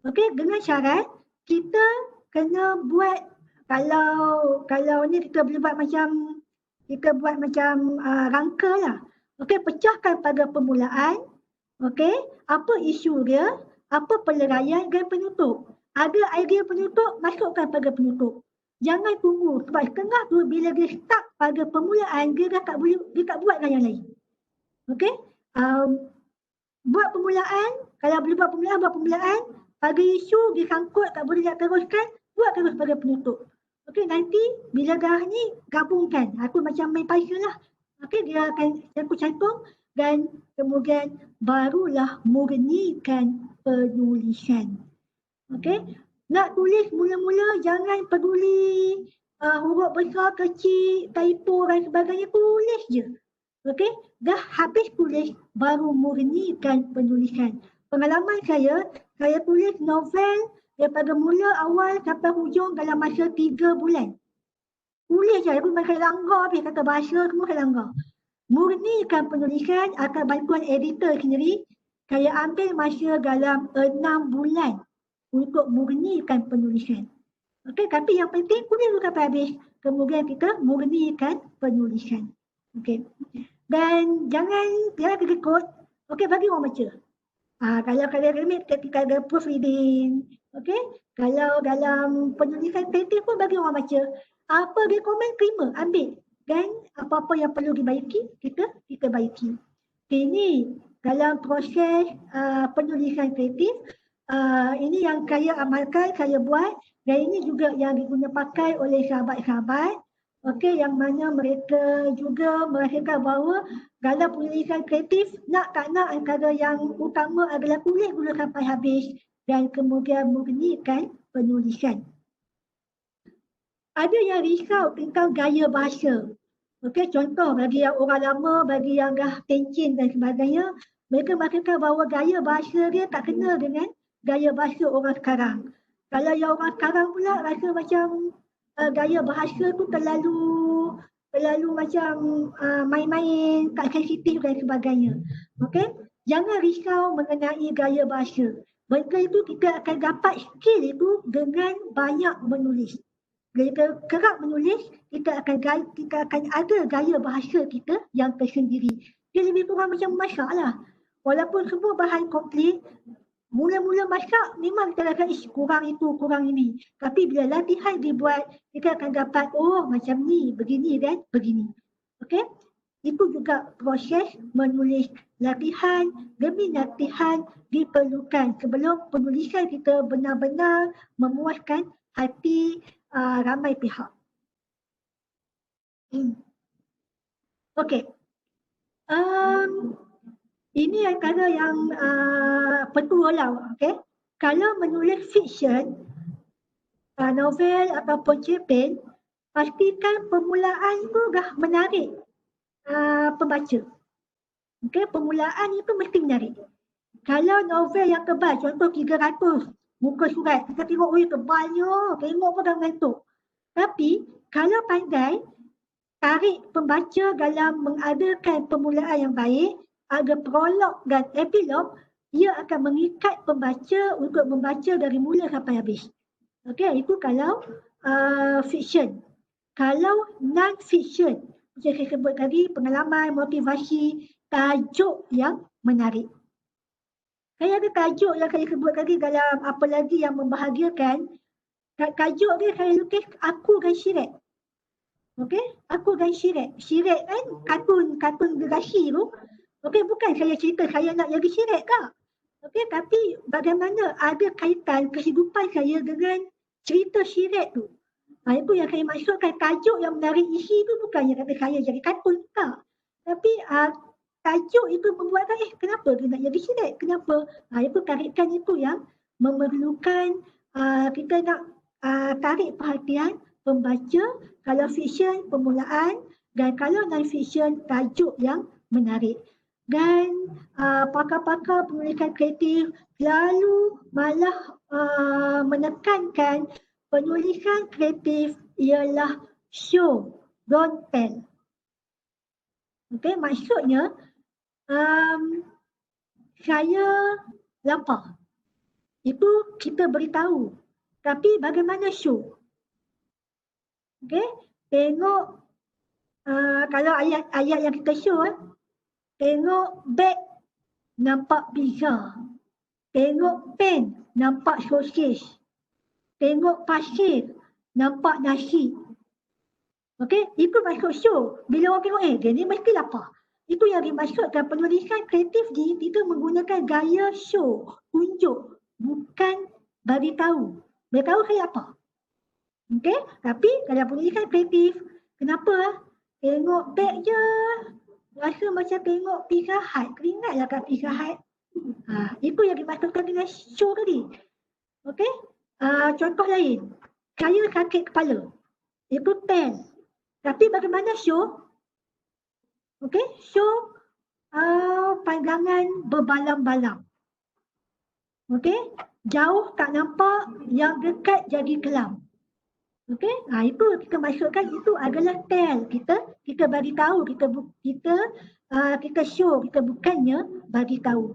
Okey, dengan syarat kita kena buat, kalau ni kita boleh buat macam kita buat macam rangka lah. Okey, pecahkan pada permulaan. Okey, apa isu dia, apa peleraian dan penutup. Ada idea penutup, masukkan pada penutup. Jangan tunggu sebab setengah tu bila dia start pada permulaan, dia dah tak buatkan yang lain. Okey, buat permulaan, kalau boleh buat permulaan, pada isu disangkut tak boleh nak teruskan, buat terus pada penutup. Okey, nanti bila dah ni gabungkan. Aku macam main puzzle lah. Okey, dia akan cantum dan kemudian barulah murnikan penulisan. Okey, nak tulis mula-mula jangan peduli huruf besar, kecil, typo dan sebagainya, tulis je. Okey, dah habis tulis baru murnikan penulisan. Pengalaman saya tulis novel daripada mula awal sampai hujung dalam masa 3 bulan. Tulis je, aku makan langgar habis, kata bahasa semua saya langgar. Murnikan penulisan akan bantuan editor sendiri. Saya ambil masa dalam 6 bulan untuk murnikan penulisan. Okey, tapi yang penting tulis dulu sampai habis. Kemudian kita murnikan penulisan. Okey. Dan jangan kekut. Okey, bagi orang baca. Kalau akademik ketika ada proofreading, okey. Kalau dalam penulisan kreatif pun bagi orang baca. Apa dia komen, terima, ambil. Dan apa-apa yang perlu dibaiki, kita baiki. Ini dalam proses penulisan kreatif, ini yang saya amalkan, saya buat, dan ini juga yang diguna pakai oleh sahabat-sahabat. Okey, yang mana mereka juga merasakan bahawa dalam penulisan kreatif, nak tak nak antara yang utama adalah tulis dulu sampai habis dan kemudian murnikan penulisan. Ada yang risau tentang gaya bahasa. Okey, contoh bagi yang orang lama, bagi yang dah pencen dan sebagainya, mereka merasakan bahawa gaya bahasa dia tak kena dengan gaya bahasa orang sekarang. Kalau yang orang sekarang pula rasa macam gaya bahasa tu terlalu macam main-main, tak sensitif dan sebagainya. Okey, jangan risau mengenai gaya bahasa. Mereka itu kita akan dapat skill itu dengan banyak menulis. Bila kita kerap menulis, kita akan ada gaya bahasa kita yang tersendiri. Dia lebih kurang macam masak lah. Walaupun semua bahan komplit, mula-mula masak memang kita akan kurang itu, kurang ini. Tapi bila latihan dibuat, kita akan dapat, oh macam ni, begini dan begini. Okey? Itu juga proses menulis. Latihan demi latihan diperlukan sebelum penulisan kita benar-benar memuaskan hati ramai pihak. Okey. Ini antara yang petua lah. Okay? Kalau menulis fiction, novel ataupun cerpen, pastikan permulaan tu dah menarik pembaca. Okay? Permulaan itu mesti menarik. Kalau novel yang tebal, contoh 300 muka surat, kita tengok, oi tebalnya, tengok pun dah mengantuk. Tapi kalau pandai tarik pembaca dalam mengadakan permulaan yang baik, ada prolog dan epilog, ia akan mengikat pembaca untuk membaca dari mula sampai habis. Okey, itu kalau fiction. Kalau non-fiction, macam saya sebut tadi, pengalaman, motivasi, tajuk yang menarik. Saya ada tajuk yang saya sebut tadi dalam apa lagi yang membahagiakan. Tajuk dia saya lukis Aku dan Shrek. Okey, Aku dan Shrek. Shrek kan kartun gerasi tu. Okey, bukan saya cerita saya nak jadi Shrek tak. Okey, tapi bagaimana ada kaitan kehidupan saya dengan cerita Shrek tu. Itu yang saya maksudkan, tajuk yang menarik isi tu bukannya kata saya jadi kartun tak. Tapi tajuk itu membuatkan kenapa dia nak jadi Shrek? Kenapa? Itu tarikan itu yang memerlukan kita nak tarik perhatian pembaca. Kalau fiction, permulaan, dan kalau non-fiction, tajuk yang menarik. Dan pakar-pakar penulisan kreatif selalu malah menekankan penulisan kreatif ialah show, don't tell. Okey, maksudnya saya lapar. Itu kita beritahu. Tapi bagaimana show? Okey, tengok kalau ayat yang kita show, tengok beg nampak pizza, tengok pen nampak sosis, tengok pasir nampak nasi. Okey, itu masuk show. Bila orang tengok, dia ni mesti lapar. Itu yang dimaksudkan penulisan kreatif kita menggunakan gaya show, tunjuk, bukan bagi tahu. Bagi tahu saya apa. Okey, tapi kalau penulisan kreatif, kenapa? Tengok beg je, rasa macam tengok Pizza Hut. Teringatlah kat Pizza Hut. Itu yang dimaksudkan dengan show tadi. Okey, contoh lain. Saya sakit kepala. Itu pen. Tapi bagaimana show? Okey, show pandangan berbalam-balam. Okey, jauh tak nampak, yang dekat jadi kelam. Okey, itu kita maksudkan itu adalah tell. Kita bagi tahu, kita show, kita bukannya bagi tahu.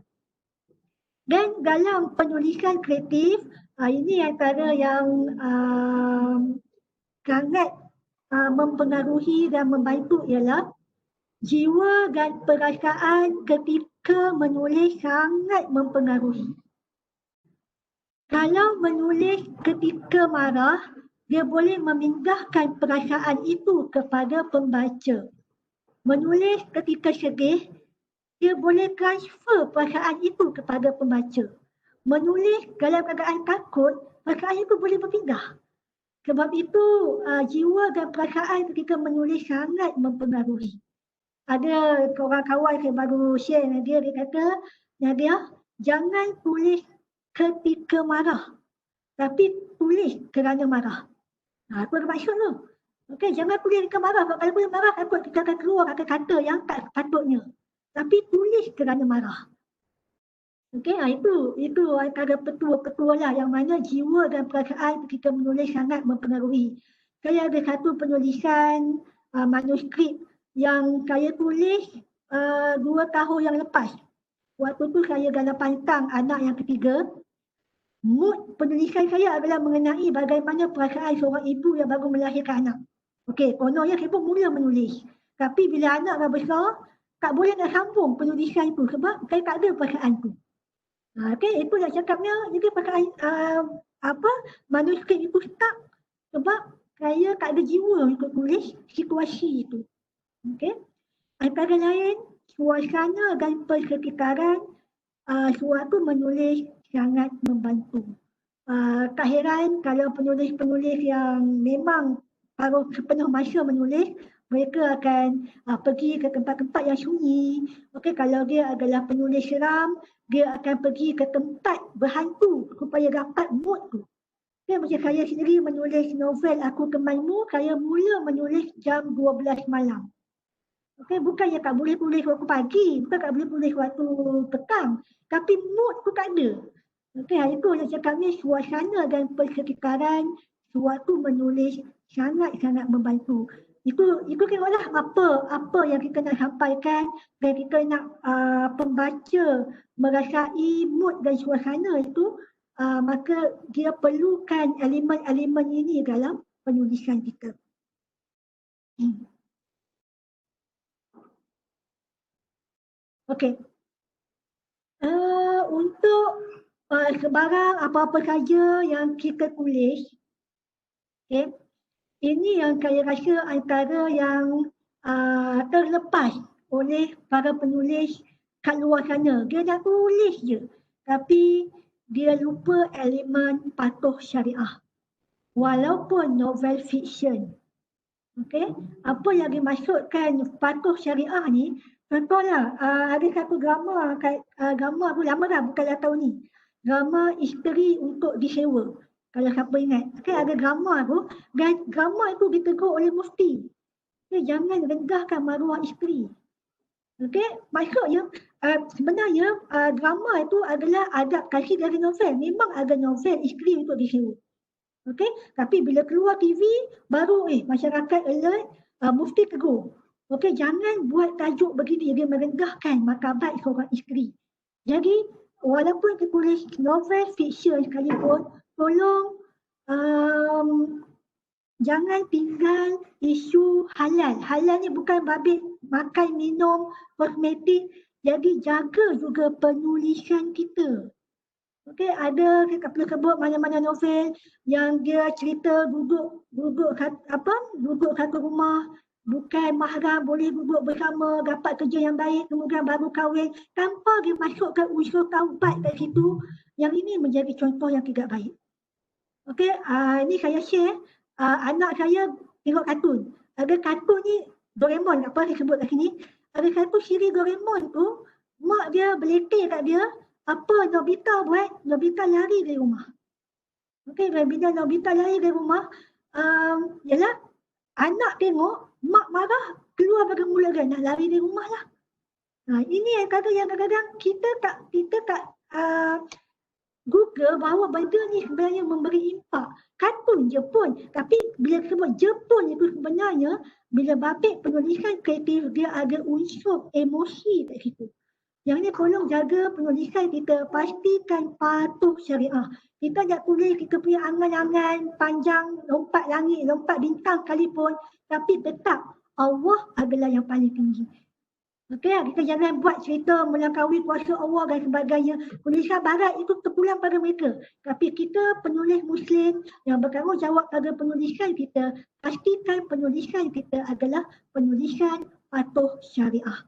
Dan dalam penulisan kreatif, ini antara yang sangat mempengaruhi dan membantu ialah jiwa dan perasaan ketika menulis sangat mempengaruhi. Kalau menulis ketika marah, dia boleh memindahkan perasaan itu kepada pembaca. Menulis ketika sedih, dia boleh transfer perasaan itu kepada pembaca. Menulis dalam keadaan takut, perasaan itu boleh berpindah. Sebab itu jiwa dan perasaan ketika menulis sangat mempengaruhi. Ada kawan-kawan saya baru share dengan dia kata, Nadia, jangan tulis ketika marah, tapi tulis kerana marah. Apa maksud tu? Okey, jangan tulis ketika marah. Kalau boleh marah, takut kita akan keluar kata-kata yang tak patutnya. Tapi tulis kerana marah. Okey, itu antara petua-petua lah yang mana jiwa dan perasaan ketika menulis sangat mempengaruhi. Saya ada satu penulisan manuskrip yang saya tulis 2 tahun yang lepas. Waktu tu saya dalam pantang anak yang ketiga. Mood penulisan saya adalah mengenai bagaimana perasaan seorang ibu yang baru melahirkan anak. Okey, kononnya saya pun mula menulis. Tapi bila anak dah besar, tak boleh nak sambung penulisan itu sebab saya tak ada perasaan tu. Okey, itu yang cakapnya. Jadi perasaan manuskrip itu stuck sebab saya tak ada jiwa untuk tulis situasi itu. Okey. Antara lain, suasana dan persekitaran suatu menulis sangat membantu. Tak heran kalau penulis-penulis yang memang paruh sepenuh masa menulis, mereka akan pergi ke tempat-tempat yang sunyi. Okey, kalau dia adalah penulis seram, dia akan pergi ke tempat berhantu supaya dapat mood tu. Okay, macam saya sendiri menulis novel Aku Temanmu, saya mula menulis jam 12 malam. Okey, bukannya tak boleh tulis waktu pagi, bukan tak boleh tulis waktu petang, tapi mood tu tak ada. Okey, itu yang cakapnya suasana dan persekitaran suatu menulis sangat-sangat membantu. Itu tengoklah apa yang kita nak sampaikan dan kita nak pembaca merasai mood dan suasana itu, maka dia perlukan elemen-elemen ini dalam penulisan kita. Okey. Untuk sebarang apa-apa saja yang kita tulis, okey, ini yang saya rasa antara yang terlepas oleh para penulis kat luar sana. Dia nak tulis je, tapi dia lupa elemen patuh syariah. Walaupun novel fiction. Okey, apa yang dimaksudkan patuh syariah ni? Contohlah, ada satu drama, drama aku lama dah, bukan dah tahun ni. Drama Isteri Untuk Disewa. Kalau siapa ingat. Okay, ada drama tu, dan drama itu ditegur oleh mufti. Okay, jangan rendahkan maruah isteri. Okay, maksudnya sebenarnya drama itu adalah adaptasi dari novel. Memang ada novel Isteri Untuk Disewa. Okay, tapi bila keluar TV, baru masyarakat alert, mufti tegur. Okey, jangan buat tajuk begini, dia merendahkan martabat seorang isteri. Jadi, walaupun kita tulis novel fiction sekalipun, tolong jangan tinggal isu halal. Halal ni bukan babit makan, minum, kosmetik. Jadi jaga juga penulisan kita. Okey, ada kita perlu sebut mana-mana novel yang dia cerita duduk satu rumah, bukan mahram, boleh duduk bersama, dapat kerja yang baik, kemudian baru kahwin tanpa dia masukkan unsur taubat kat situ. Yang ini menjadi contoh yang tidak baik. Okey, ini saya share, anak saya tengok kartun. Ada kartun ni Doraemon, apa saya sebut kat sini. Ada satu siri Doraemon tu, mak dia beletih kat dia, apa Nobita buat? Nobita lari dari rumah. Okey, bila Nobita lari dari rumah, yalah, anak tengok, mak marah, keluar dari mulut dia, nak lari dari rumah lah. Ini yang kadang-kadang kita tak Google bahawa benda ni sebenarnya memberi impak. Kartun je pun, tapi bila sebut je pun itu sebenarnya, bila babit penulisan kreatif, dia ada unsur emosi kat situ. Yang ni tolong jaga penulisan kita, pastikan patuh syariah. Kita nak tulis kita punya angan-angan panjang, lompat langit, lompat bintang sekalipun, tapi tetap Allah adalah yang paling tinggi. Okey, kita jangan buat cerita melangkaui kuasa Allah dan sebagainya. Penulisan barat itu terpulang pada mereka. Tapi kita penulis Muslim yang bertanggungjawab pada penulisan kita, pastikan penulisan kita adalah penulisan patuh syariah.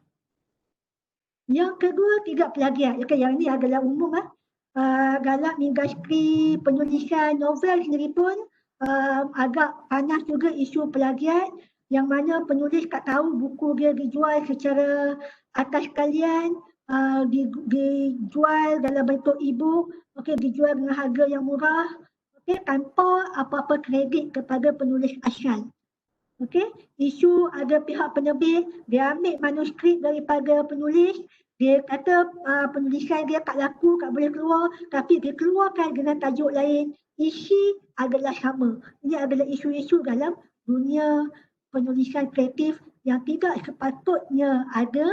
Yang kedua, tidak plagiat. Okay, yang ini adalah umum. Dalam industri penulisan novel sendiri pun agak panas juga isu plagiat, yang mana penulis tak tahu buku dia dijual secara atas kalian, dijual dalam bentuk e-book, dijual dengan harga yang murah, tanpa apa-apa kredit kepada penulis asal. Isu ada pihak penerbit, dia ambil manuskrip daripada penulis, dia kata penulisan dia tak laku, tak boleh keluar, tapi dia keluarkan dengan tajuk lain, isi adalah sama. Ini adalah isu-isu dalam dunia penulisan kreatif yang tidak sepatutnya ada.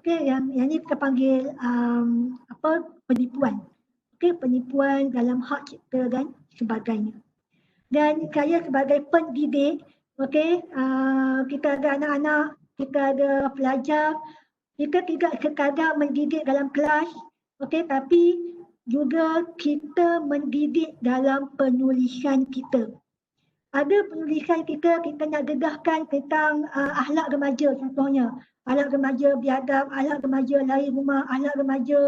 Yang ini kita panggil penipuan. Penipuan dalam hak cipta dan sebagainya. Dan saya sebagai pendidik, kita ada anak-anak, kita ada pelajar, kita tidak sekadar mendidik dalam kelas, tapi juga kita mendidik dalam penulisan kita. Ada penulisan kita nak dedahkan tentang akhlak remaja contohnya. Akhlak remaja biadab, akhlak remaja lari rumah, akhlak remaja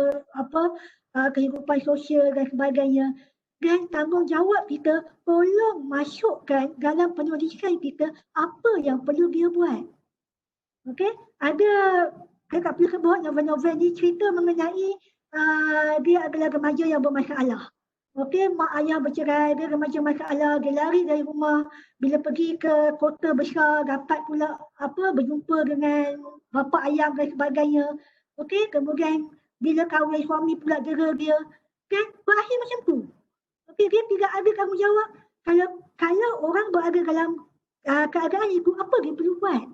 kehidupan sosial dan sebagainya. Dan tanggungjawab kita tolong masukkan dalam penulisan kita apa yang perlu dia buat. Ada, saya tak perlu sebut novel-novel ni cerita mengenai dia adalah remaja yang bermasalah. Mak ayah bercerai, dia remaja masalah, dia lari dari rumah. Bila pergi ke kota besar, dapat pula berjumpa dengan bapa ayah dan sebagainya. Kemudian bila kahwin, suami pula dera dia. Kan berakhir macam tu. Dia tidak ada tanggungjawab. Kalau orang berada dalam keadaan itu, apa dia perlu buat?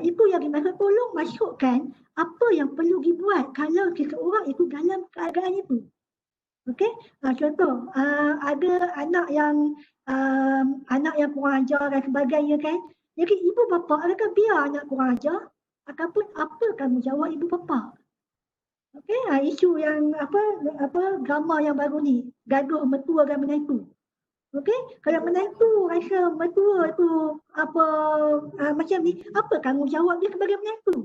Itu yang dimaksud, tolong masukkan apa yang perlu dibuat kalau seseorang itu dalam keadaan itu. Contoh, ada anak yang kurang ajar dan sebagainya kan. Jadi ibu bapa adakah biar anak kurang ajar ataupun apa tanggungjawab ibu bapa? Isu yang drama yang baru ni, gaduh mentua dan menantu. Kalau menantu rasa mentua tu macam ni, apa tanggungjawab dia sebagai menantu?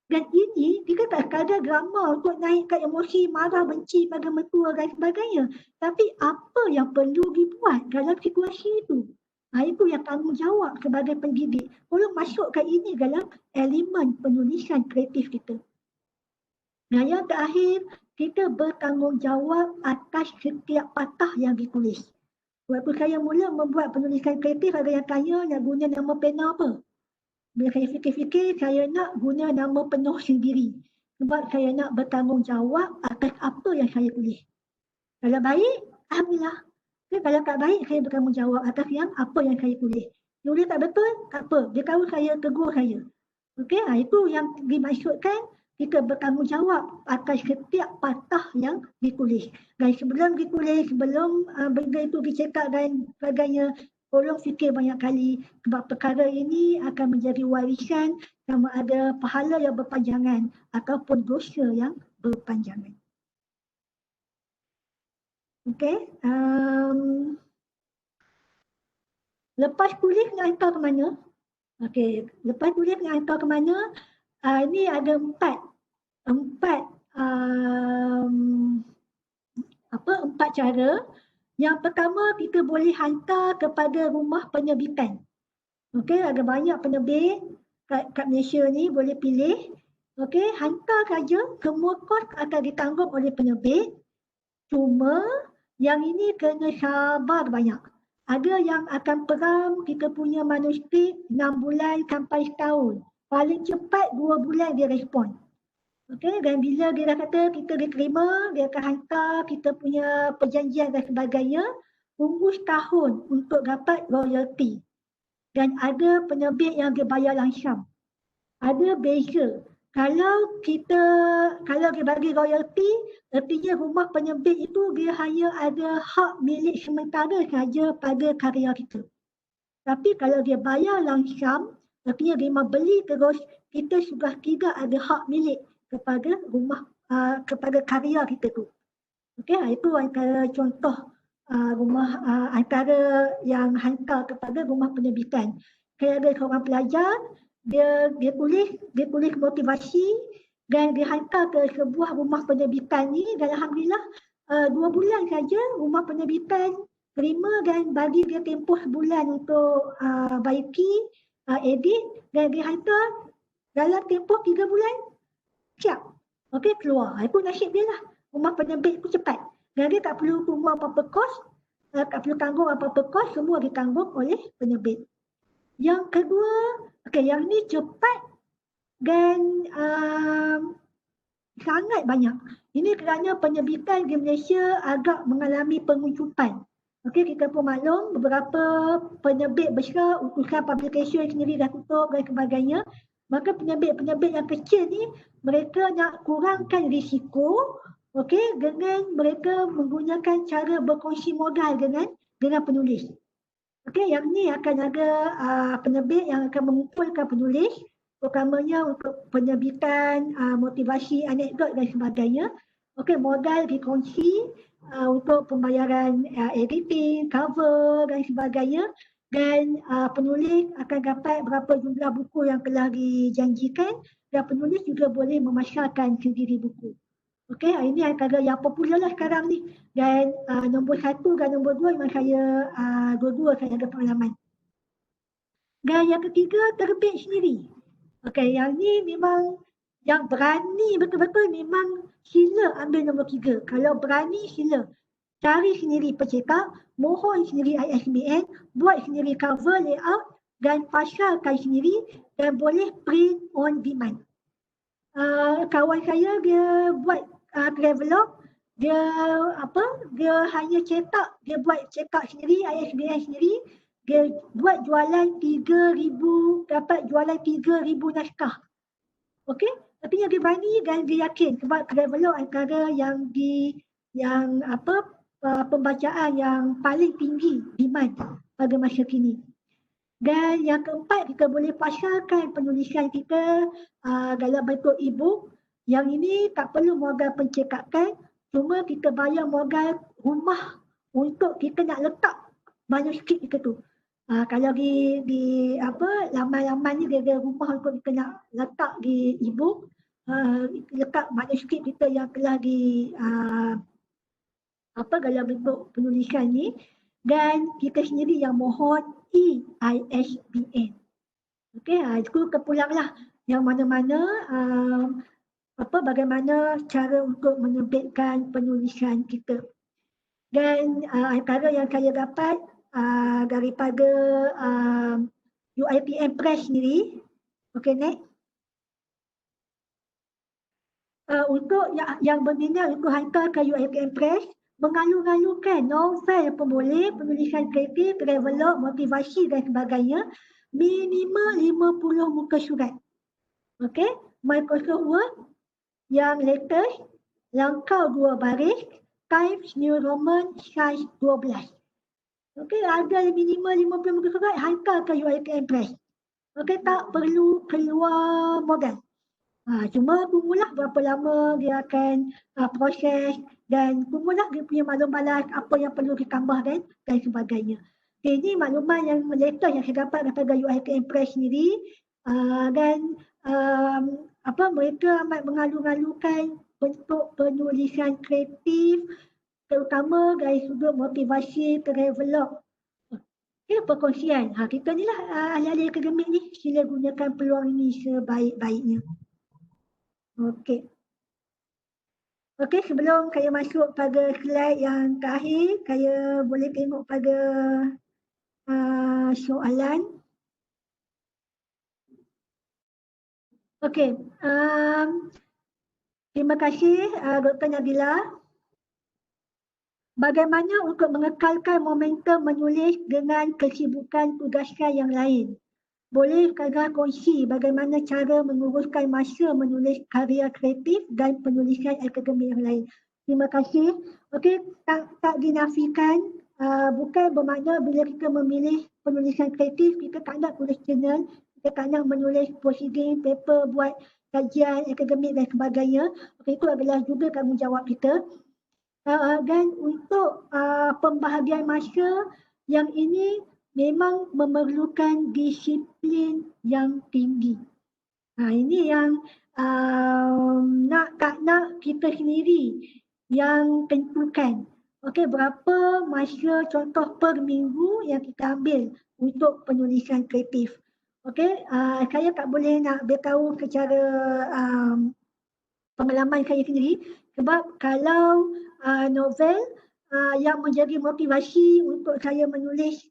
Dan ini kita tak sekadar drama untuk naikkan emosi, marah, benci pada mentua dan sebagainya. Tapi apa yang perlu dibuat dalam situasi itu? Itu yang tanggungjawab sebagai pendidik. Tolong masukkan ini dalam elemen penulisan kreatif kita. Dan yang terakhir, kita bertanggungjawab atas setiap patah yang ditulis. Waktu saya mula membuat penulisan kreatif, ada yang tanya nak guna nama pena apa? Bila saya fikir-fikir, saya nak guna nama penuh sendiri. Sebab saya nak bertanggungjawab atas apa yang saya tulis. Kalau baik, alhamdulillah. Kalau tak baik, saya bertanggungjawab atas apa yang saya tulis. Tulis tak betul, tak apa. Dia tahu saya, tegur saya. Itu yang dimaksudkan kita bertanggungjawab atas setiap patah yang ditulis. Dan sebelum ditulis, sebelum benda itu dicetak dan sebagainya, tolong fikir banyak kali sebab perkara ini akan menjadi warisan sama ada pahala yang berpanjangan ataupun dosa yang berpanjangan. Okey. Lepas kuliah nak hantar ke mana? Okey, lepas kuliah nak hantar ke mana? Ini ada empat cara. Yang pertama, kita boleh hantar kepada rumah penerbitan. Okey, ada banyak penerbit kat Malaysia ni, boleh pilih. Okey, hantar saja, semua kos akan ditanggung oleh penerbit. Cuma yang ini kena sabar banyak. Ada yang akan peram kita punya manuskrip 6 bulan sampai setahun. Paling cepat 2 bulan dia respon. Okey, dan bila dia dah kata kita diterima, dia akan hantar kita punya perjanjian dan sebagainya, tunggu setahun untuk dapat royalty. Dan ada penerbit yang dia bayar langsam. Ada beza. Kalau dia bagi royalty, artinya rumah penerbit itu dia hanya ada hak milik sementara sahaja pada karya kita. Tapi kalau dia bayar langsam, artinya dia beli terus, kita sudah tidak ada hak milik kepada rumah, kepada karya kita tu. Okey, itu antara contoh rumah antara yang hantar kepada rumah penerbitan. Kalau ada seorang pelajar, dia tulis motivasi dan dia hantar ke sebuah rumah penerbitan ni, dan alhamdulillah 2 bulan saja rumah penerbitan terima dan bagi dia tempoh sebulan untuk baiki, edit, dan dia hantar dalam tempoh 3 bulan. Siap. Okey, keluar. Itu nasib dia lah. Rumah penerbit itu cepat. Dan dia tak perlu tunggu apa-apa kos, tak perlu tanggung apa-apa kos, semua ditanggung oleh penerbit. Yang kedua, okey, yang ni cepat dan sangat banyak. Ini kerana penerbitan di Malaysia agak mengalami pengucupan. Okey, kita pun maklum beberapa penerbit besar, urusan publication sendiri dah tutup dan sebagainya. Maka penerbit-penerbit yang kecil ni, mereka nak kurangkan risiko, okey, dengan mereka menggunakan cara berkongsi modal dengan penulis. Okey, yang ni akan ada penerbit yang akan mengumpulkan penulis, terutamanya untuk penerbitan motivasi, anekdot dan sebagainya. Okey, modal dikongsi untuk pembayaran editing, cover dan sebagainya. Dan penulis akan dapat berapa jumlah buku yang telah dijanjikan, dan penulis juga boleh memasarkan sendiri buku. Okey, ini antara yang popular lah sekarang ni. Dan nombor 1 dan nombor 2 memang saya, dua-dua saya ada pengalaman. Dan yang ketiga, terbit sendiri. Okey, yang ni memang yang berani betul-betul memang sila ambil nombor 3. Kalau berani sila. Cari sendiri pencetak, mohon sendiri ISBN, buat sendiri cover, layout dan pasarkan sendiri dan boleh print on demand. Kawan saya dia buat travelog, dia hanya cetak, dia buat cetak sendiri, ISBN sendiri, dia buat jualan 3,000, dapat jualan 3,000 naskah. Okey, artinya dia berani dan dia yakin sebab travelog antara pembacaan yang paling tinggi demand pada masa kini. Dan yang keempat, kita boleh pasarkan penulisan kita dalam bentuk e-book. Yang ini tak perlu modal pencetakan, cuma kita bayar modal rumah untuk kita nak letak manuskrip kita tu. Kalau di laman-laman ni dia rumah untuk kita nak letak di e-book, letak manuskrip kita yang telah dalam bentuk penulisan ni, dan kita sendiri yang mohon ISBN. Okey, itu terpulanglah yang mana-mana bagaimana cara untuk menerbitkan penulisan kita. Dan antara yang saya dapat daripada UiTM Press sendiri, okey, next. Untuk yang berminat untuk hantar ke UiTM Press, mengalu-alukan novel pun boleh, penulisan kreatif, travelog, motivasi dan sebagainya, minimal 50 muka surat. Okey, Microsoft Word yang latest, langkau 2 baris, Times New Roman size 12. Okey, ada minimal 50 muka surat, hantar ke UiTM Press. Okey, tak perlu keluar modal. Cuma tunggulah berapa lama dia akan proses dan tunggulah dia punya maklum balas apa yang perlu ditambahkan dan sebagainya. Okay, ini maklumat yang latest yang saya dapat daripada UiTM Press sendiri dan mereka amat mengalu-alukan bentuk penulisan kreatif terutama dari sudut motivasi develop. Okay, perkongsian. Kita ni lah ahli-ahli akademik ni, sila gunakan peluang ini sebaik-baiknya. Okey. Okey, sebelum saya masuk pada slide yang terakhir, saya boleh tengok pada soalan. Okey, terima kasih Dr. Nabila. Bagaimana untuk mengekalkan momentum menulis dengan kesibukan tugaskan yang lain? Boleh Kak kongsi bagaimana cara menguruskan masa menulis karya kreatif dan penulisan akademik yang lain? Terima kasih. Okey, tak dinafikan, bukan bermakna bila kita memilih penulisan kreatif, kita tak nak tulis jurnal, kita tak nak menulis proceeding, paper, buat kajian akademik dan sebagainya. Okey, itu adalah juga tanggungjawab kita. Dan untuk pembahagian masa yang ini memang memerlukan disiplin yang tinggi. Ini yang tak nak kita sendiri yang tentukan. Okey, berapa masa contoh per minggu yang kita ambil untuk penulisan kreatif. Okey, saya tak boleh nak beritahu secara pengalaman saya sendiri sebab kalau novel yang menjadi motivasi untuk saya menulis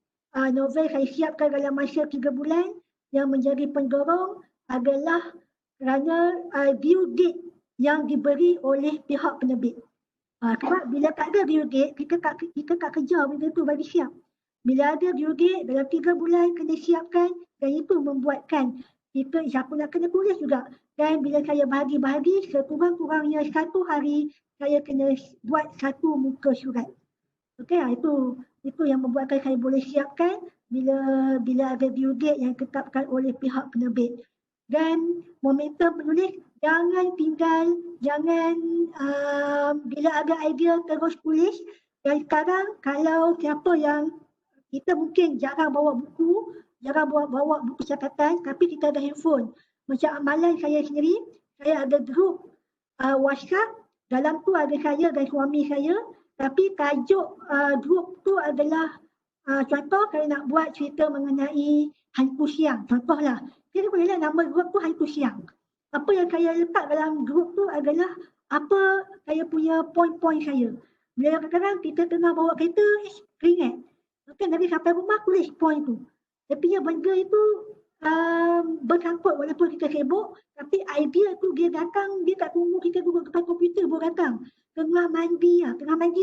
novel saya siapkan dalam masa 3 bulan yang menjadi pendorong adalah kerana due date yang diberi oleh pihak penerbit. Sebab bila tak ada due date, kita tak kejar benda tu bagi siap. Bila ada due date, dalam 3 bulan kena siapkan dan itu membuatkan kita siapa nak kena tulis juga. Dan bila saya bahagi-bahagi, sekurang-kurangnya 1 hari saya kena buat 1 muka surat. Okey, itu yang membuatkan saya boleh siapkan bila ada due date yang ditetapkan oleh pihak penerbit. Dan momentum penulis jangan tinggal, bila ada idea terus tulis. Dan sekarang kalau siapa yang kita mungkin jarang bawa buku, jarang bawa buku catatan, tapi kita ada handphone. Macam amalan saya sendiri, saya ada grup WhatsApp, dalam tu ada saya dan suami saya, tapi tajuk grup tu adalah contoh saya nak buat cerita mengenai hantu siang, contohlah. Jadi bolehlah nama grup tu hantu siang. Apa yang saya letak dalam grup tu adalah apa saya punya poin-poin saya. Bila kadang-kadang kita tengah bawa kereta, keringat. Okay, nanti sampai rumah tulis poin tu. Tapi yang benda itu bersangkut walaupun kita sibuk, tapi idea tu dia datang, dia tak tunggu kita duduk depan komputer baru datang. Tengah mandi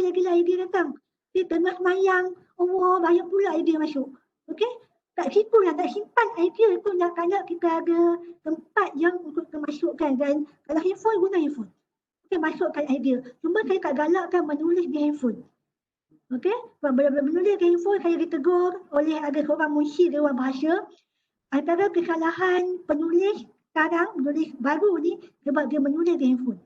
lagi-lah idea datang. Dia tengah semayang, Allah banyak pula idea masuk. Okey, tak situ lah, tak simpan idea tu nak kita ada tempat yang untuk kita masukkan. Dan kalau handphone, guna handphone. Okey, masukkan idea. Cuma saya tak galakkan menulis di handphone. Okey, bila menulis di handphone, saya ditegur oleh ada seorang munshi Dewan Bahasa. Antara kesalahan penulis sekarang, penulis baru ni sebab dia menulis di handphone.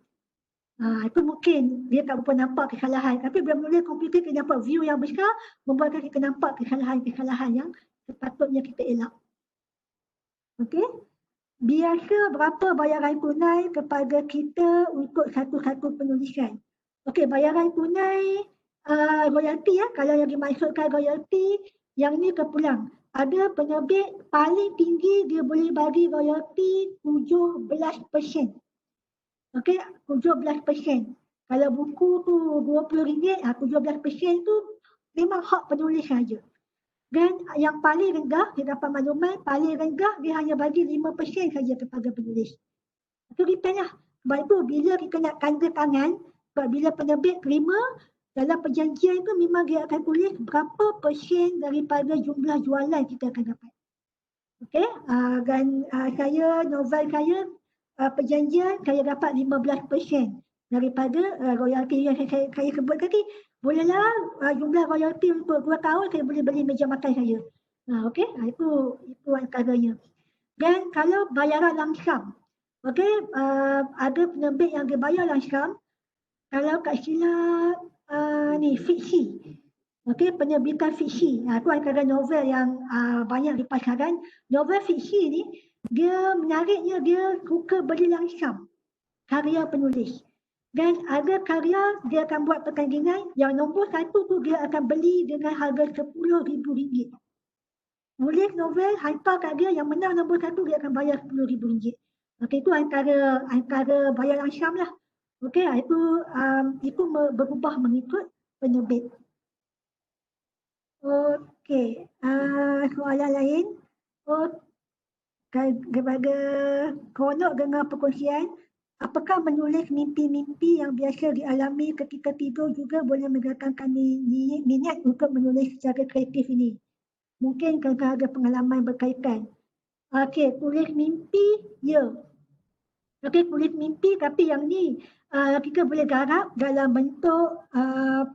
Itu mungkin dia tak berapa nampak kesalahan. Tapi bila menulis komputer, kita nampak view yang besar, membuatkan kita nampak kesalahan-kesalahan yang sepatutnya kita elak. Okey. Biasa berapa bayaran tunai kepada kita untuk satu-satu penulisan? Okey, bayaran tunai royalty ya. Kalau yang dimaksudkan royalty, yang ni terpulang. Ada penerbit paling tinggi dia boleh bagi royalty 17%. Okey, 17%. Kalau buku tu RM20, 17% tu memang hak penulis saja. Dan yang paling rendah, dia dapat maklumat, paling rendah dia hanya bagi 5% saja kepada penulis. Itu depend lah. Sebab itu bila kita nak tanda tangan, sebab bila penerbit terima, dalam perjanjian itu memang dia akan tulis berapa persen daripada jumlah jualan kita akan dapat. Okey, dan novel saya, perjanjian saya dapat 15% daripada royalty yang saya sebut tadi. bolehlah jumlah royalty untuk 2 tahun saya boleh beli meja makan saya. Okey, itu antaranya. Dan kalau bayaran langsam, okey, ada penerbit yang dia bayar langsam, kalau tak silap ni fiksi. Okey, penerbitan fiksi. Itu antara novel yang banyak di pasaran. Novel fiksi ni dia menariknya dia suka beli langsam karya penulis. Dan ada karya dia akan buat pertandingan yang nombor 1 tu dia akan beli dengan harga RM10,000. Nulis novel hantar kat dia yang menang nombor 1 dia akan bayar RM10,000. Okey, itu antara bayar langsam lah. Okey, itu berubah mengikut penerbit. Okey, soalan lain. Kepada konok dengar perkongsian, apakah menulis mimpi-mimpi yang biasa dialami ketika tidur juga boleh menggerakkan minat untuk menulis secara kreatif ini? Mungkin kerana ada pengalaman berkaitan. Okey, tulis mimpi, ya. Okey, tulis mimpi tapi yang ni kita boleh garap dalam bentuk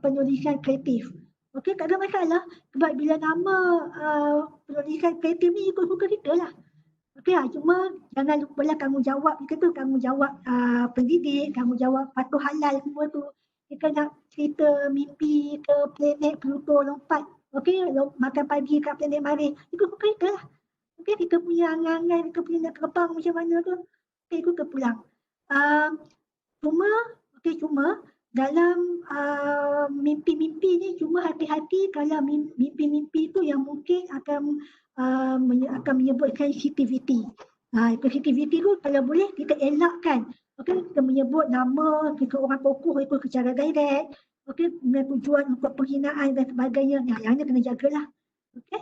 penulisan kreatif. Okey, tak ada masalah sebab bila nama penulisan kreatif ni ikut suka kita lah. Okey, cuma jangan lupalah tanggungjawab kita tu, tanggungjawab pendidik, tanggungjawab patuh halal semua tu. Kita nak cerita mimpi ke planet Pluto lompat, okey, makan pagi kat planet Marikh, ikut suka kita lah. Okey, kita punya angan-angan, kita punya nak terbang macam mana tu, okey, ikut kita pulang. Cuma dalam mimpi-mimpi ni cuma hati-hati kalau mimpi-mimpi tu yang mungkin akan menyebutkan sensitivity. Sensitivity tu kalau boleh kita elakkan. Okey, kita menyebut nama kita orang tokoh itu secara direct. Okey, dengan tujuan untuk penghinaan dan sebagainya. Yang ni kena jagalah. Okey,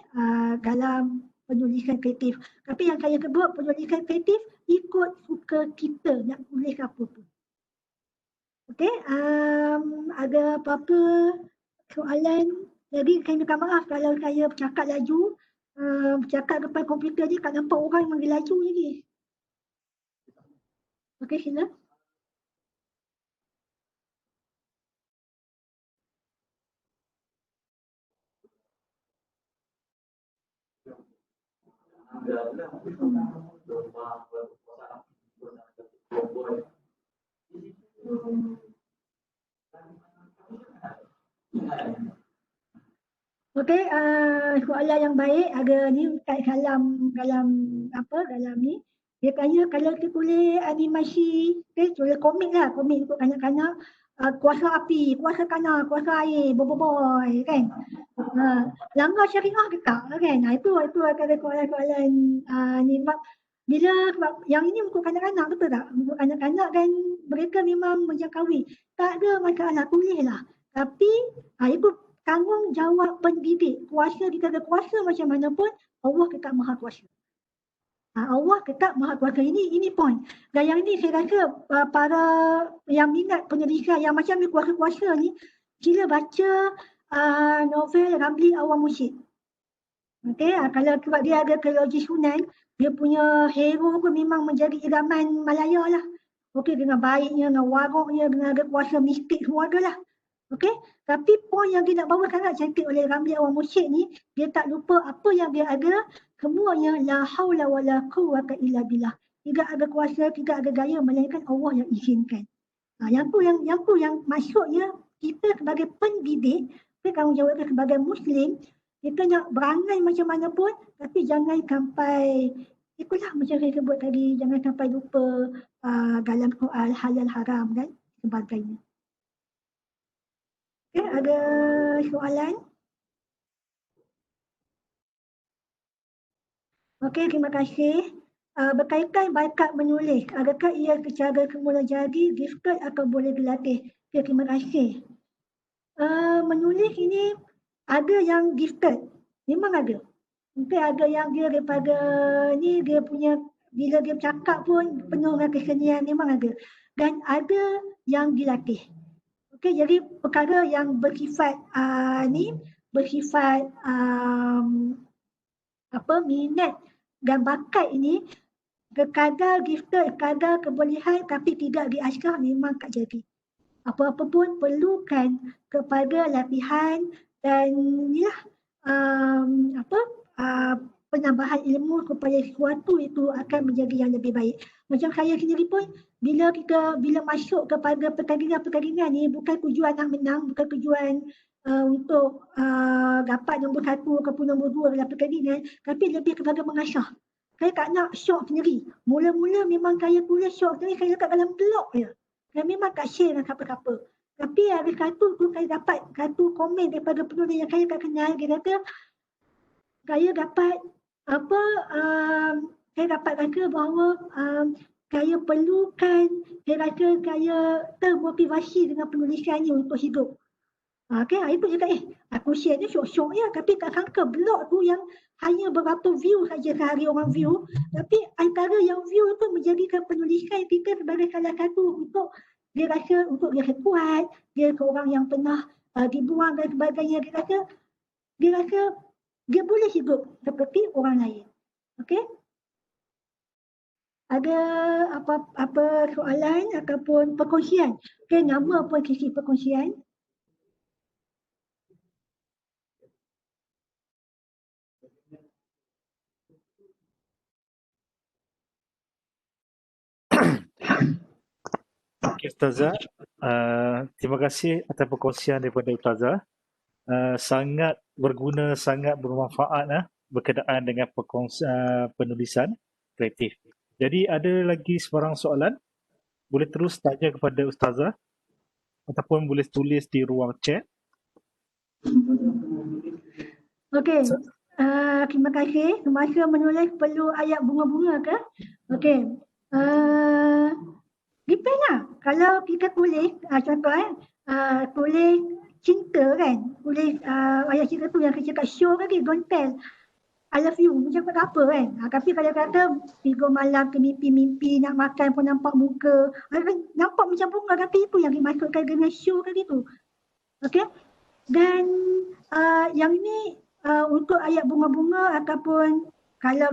dalam penulisan kreatif. Tapi yang saya sebut penulisan kreatif ikut suka kita nak tulis apa pun. Okey, ada apa-apa soalan? Jadi saya minta maaf kalau saya bercakap laju. Bercakap depan komputer ni tak nampak orang yang laju lagi. Okey, sila. Okey, soalan yang baik. Ada ni kat dalam ni. Dia tanya kalau kita tulis animasi, tulis komik lah, komik untuk kanak-kanak, kuasa api, kuasa tanah, kuasa air, boboiboy kan. Langgar syariah ke tak kan? Itu antara soalan-soalan ni. Bila yang ini untuk kanak-kanak betul tak? Untuk kanak-kanak kan mereka memang menjangkaui. Tak ada masalah, tulislah. Tapi itu tanggungjawab pendidik. Kuasa, kita ada kuasa macam mana pun, Allah tetap maha kuasa. Allah tetap maha kuasa. Ini point. Dan yang ini saya rasa para yang minat penulisan yang macam ni kuasa-kuasa ni, sila baca novel Ramli Awam Mursyid. Okey, kalau sebab dia ada trilogi Sunan, dia punya hero pun memang menjadi idaman Malaya lah. Okey, dengan baiknya, dengan waroknya, dengan ada kuasa mistik semua ada lah. Okey, tapi poin yang dia nak bawa sangat cantik oleh Ramli Awam Mursyid ni, dia tak lupa apa yang dia ada, semuanya la haula wala quwwata illa billah. Tidak ada kuasa, tidak ada daya melainkan Allah yang izinkan. Yang tu yang maksudnya kita sebagai pendidik, kita tanggungjawab kita sebagai Muslim, kita nak berangan macam mana pun, tapi jangan sampai, itulah macam saya sebut tadi, jangan sampai lupa dalam soal halal haram dan sebagainya. Okay, ada soalan? Okey, terima kasih. Berkaitan bakat menulis, adakah ia secara semula jadi, gifted atau boleh dilatih? Okay, terima kasih. Menulis ini ada yang gifted, memang ada. Mungkin ada yang dia daripada ni dia punya, bila dia bercakap pun penuh dengan kesenian, memang ada. Dan ada yang dilatih. Okey, jadi perkara yang bersifat bersifat minat dan bakat ini, kadar gifted, kadar kebolehan tapi tidak diasah memang tak jadi. apa-apa pun perlukan kepada latihan dan penambahan ilmu kepada sesuatu itu akan menjadi yang lebih baik. Macam saya sendiri pun bila masuk kepada pertandingan-pertandingan ni bukan tujuan nak menang, bukan tujuan untuk dapat nombor 1 ataupun nombor 2 dalam pertandingan, tapi lebih kepada mengasah. Saya tak nak shot sendiri. Mula-mula memang saya tulis shot sendiri, saya letak dalam blog je. Saya memang tak share dengan siapa-siapa. Tapi hari satu tu saya dapat satu komen daripada penulis yang saya tak kenal. Dia kata, saya dapat saya dapat rasa bahawa saya perlukan, saya rasa saya termotivasi dengan penulisan ni untuk hidup. Okay, itu dia kata, aku share ni syok-syok je, tapi tak sangka blog tu yang hanya beberapa view saja sehari orang view, tapi antara yang view tu menjadikan penulisan kita sebagai salah satu untuk dia rasa kuat, dia seorang yang pernah dibuang dan sebagainya, dia rasa dia boleh hidup seperti orang lain. Okey? Ada apa soalan ataupun perkongsian? Okey, nama pun sesi perkongsian. Okay, Ustazah, terima kasih atas perkongsian daripada Ustazah. Sangat berguna, sangat bermanfaat berkenaan dengan penulisan kreatif. Jadi ada lagi sebarang soalan? Boleh terus tanya kepada Ustazah ataupun boleh tulis di ruang chat. Okey, terima kasih. Semasa menulis perlu ayat bunga-bunga ke? Okey, depend lah. Kalau kita tulis, contoh tulis cinta kan, tulis ayat cinta tu yang kita cakap show tadi, don't tell, I love you, macam apa kan. Tapi kalau kata tiga malam ke mimpi-mimpi nak makan pun nampak muka, nampak macam bunga, tapi itu yang dimaksudkan dengan show tadi tu. Okey, dan yang ini untuk ayat bunga-bunga ataupun kalau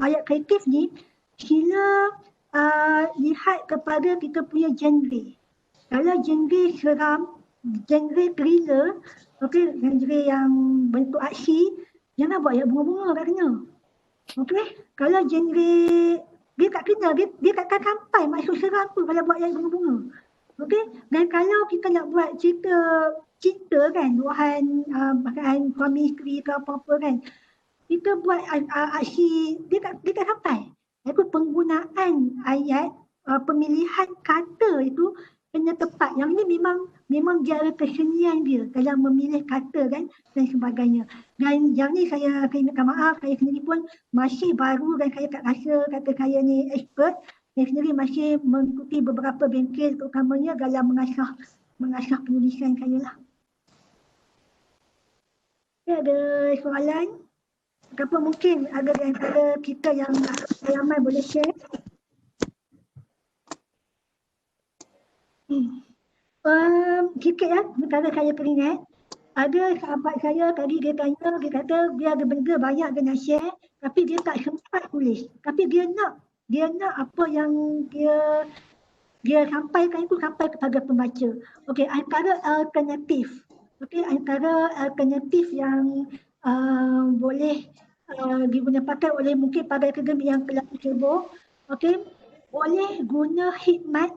ayat kreatif ni, sila lihat kepada kita punya genre. Kalau genre seram, genre thriller, okey, genre yang bentuk aksi, jangan buat ayat bunga-bunga katanya. Okey, kalau genre dia tak kena, dia takkan sampai maksud seram tu kalau buat ayat bunga-bunga. Okey, dan kalau kita nak buat cinta kan, luahan bahkan suami isteri ke apa-apa kan, kita buat aksi, dia tak sampai. Itu penggunaan ayat, pemilihan kata itu kena tepat. Yang ni memang dia ada kesenian dia dalam memilih kata kan dan sebagainya. Dan yang ni saya minta maaf, saya sendiri pun masih baru dan saya tak rasa kata saya ni expert. Saya sendiri masih mengikuti beberapa bengkel terutamanya dalam mengasah penulisan saya lah. Ada soalan? Apa mungkin ada di antara kita yang ramai boleh share? Sikit lah, sementara saya teringat. Ada sahabat saya tadi dia tanya, dia kata dia ada benda banyak dia nak share, tapi dia tak sempat tulis. Tapi dia nak apa yang dia sampaikan itu sampai kepada pembaca. Okey, antara alternatif. Okey, antara alternatif yang boleh digunakan oleh mungkin pada akademik yang pelaku sibuk. Okey, boleh guna khidmat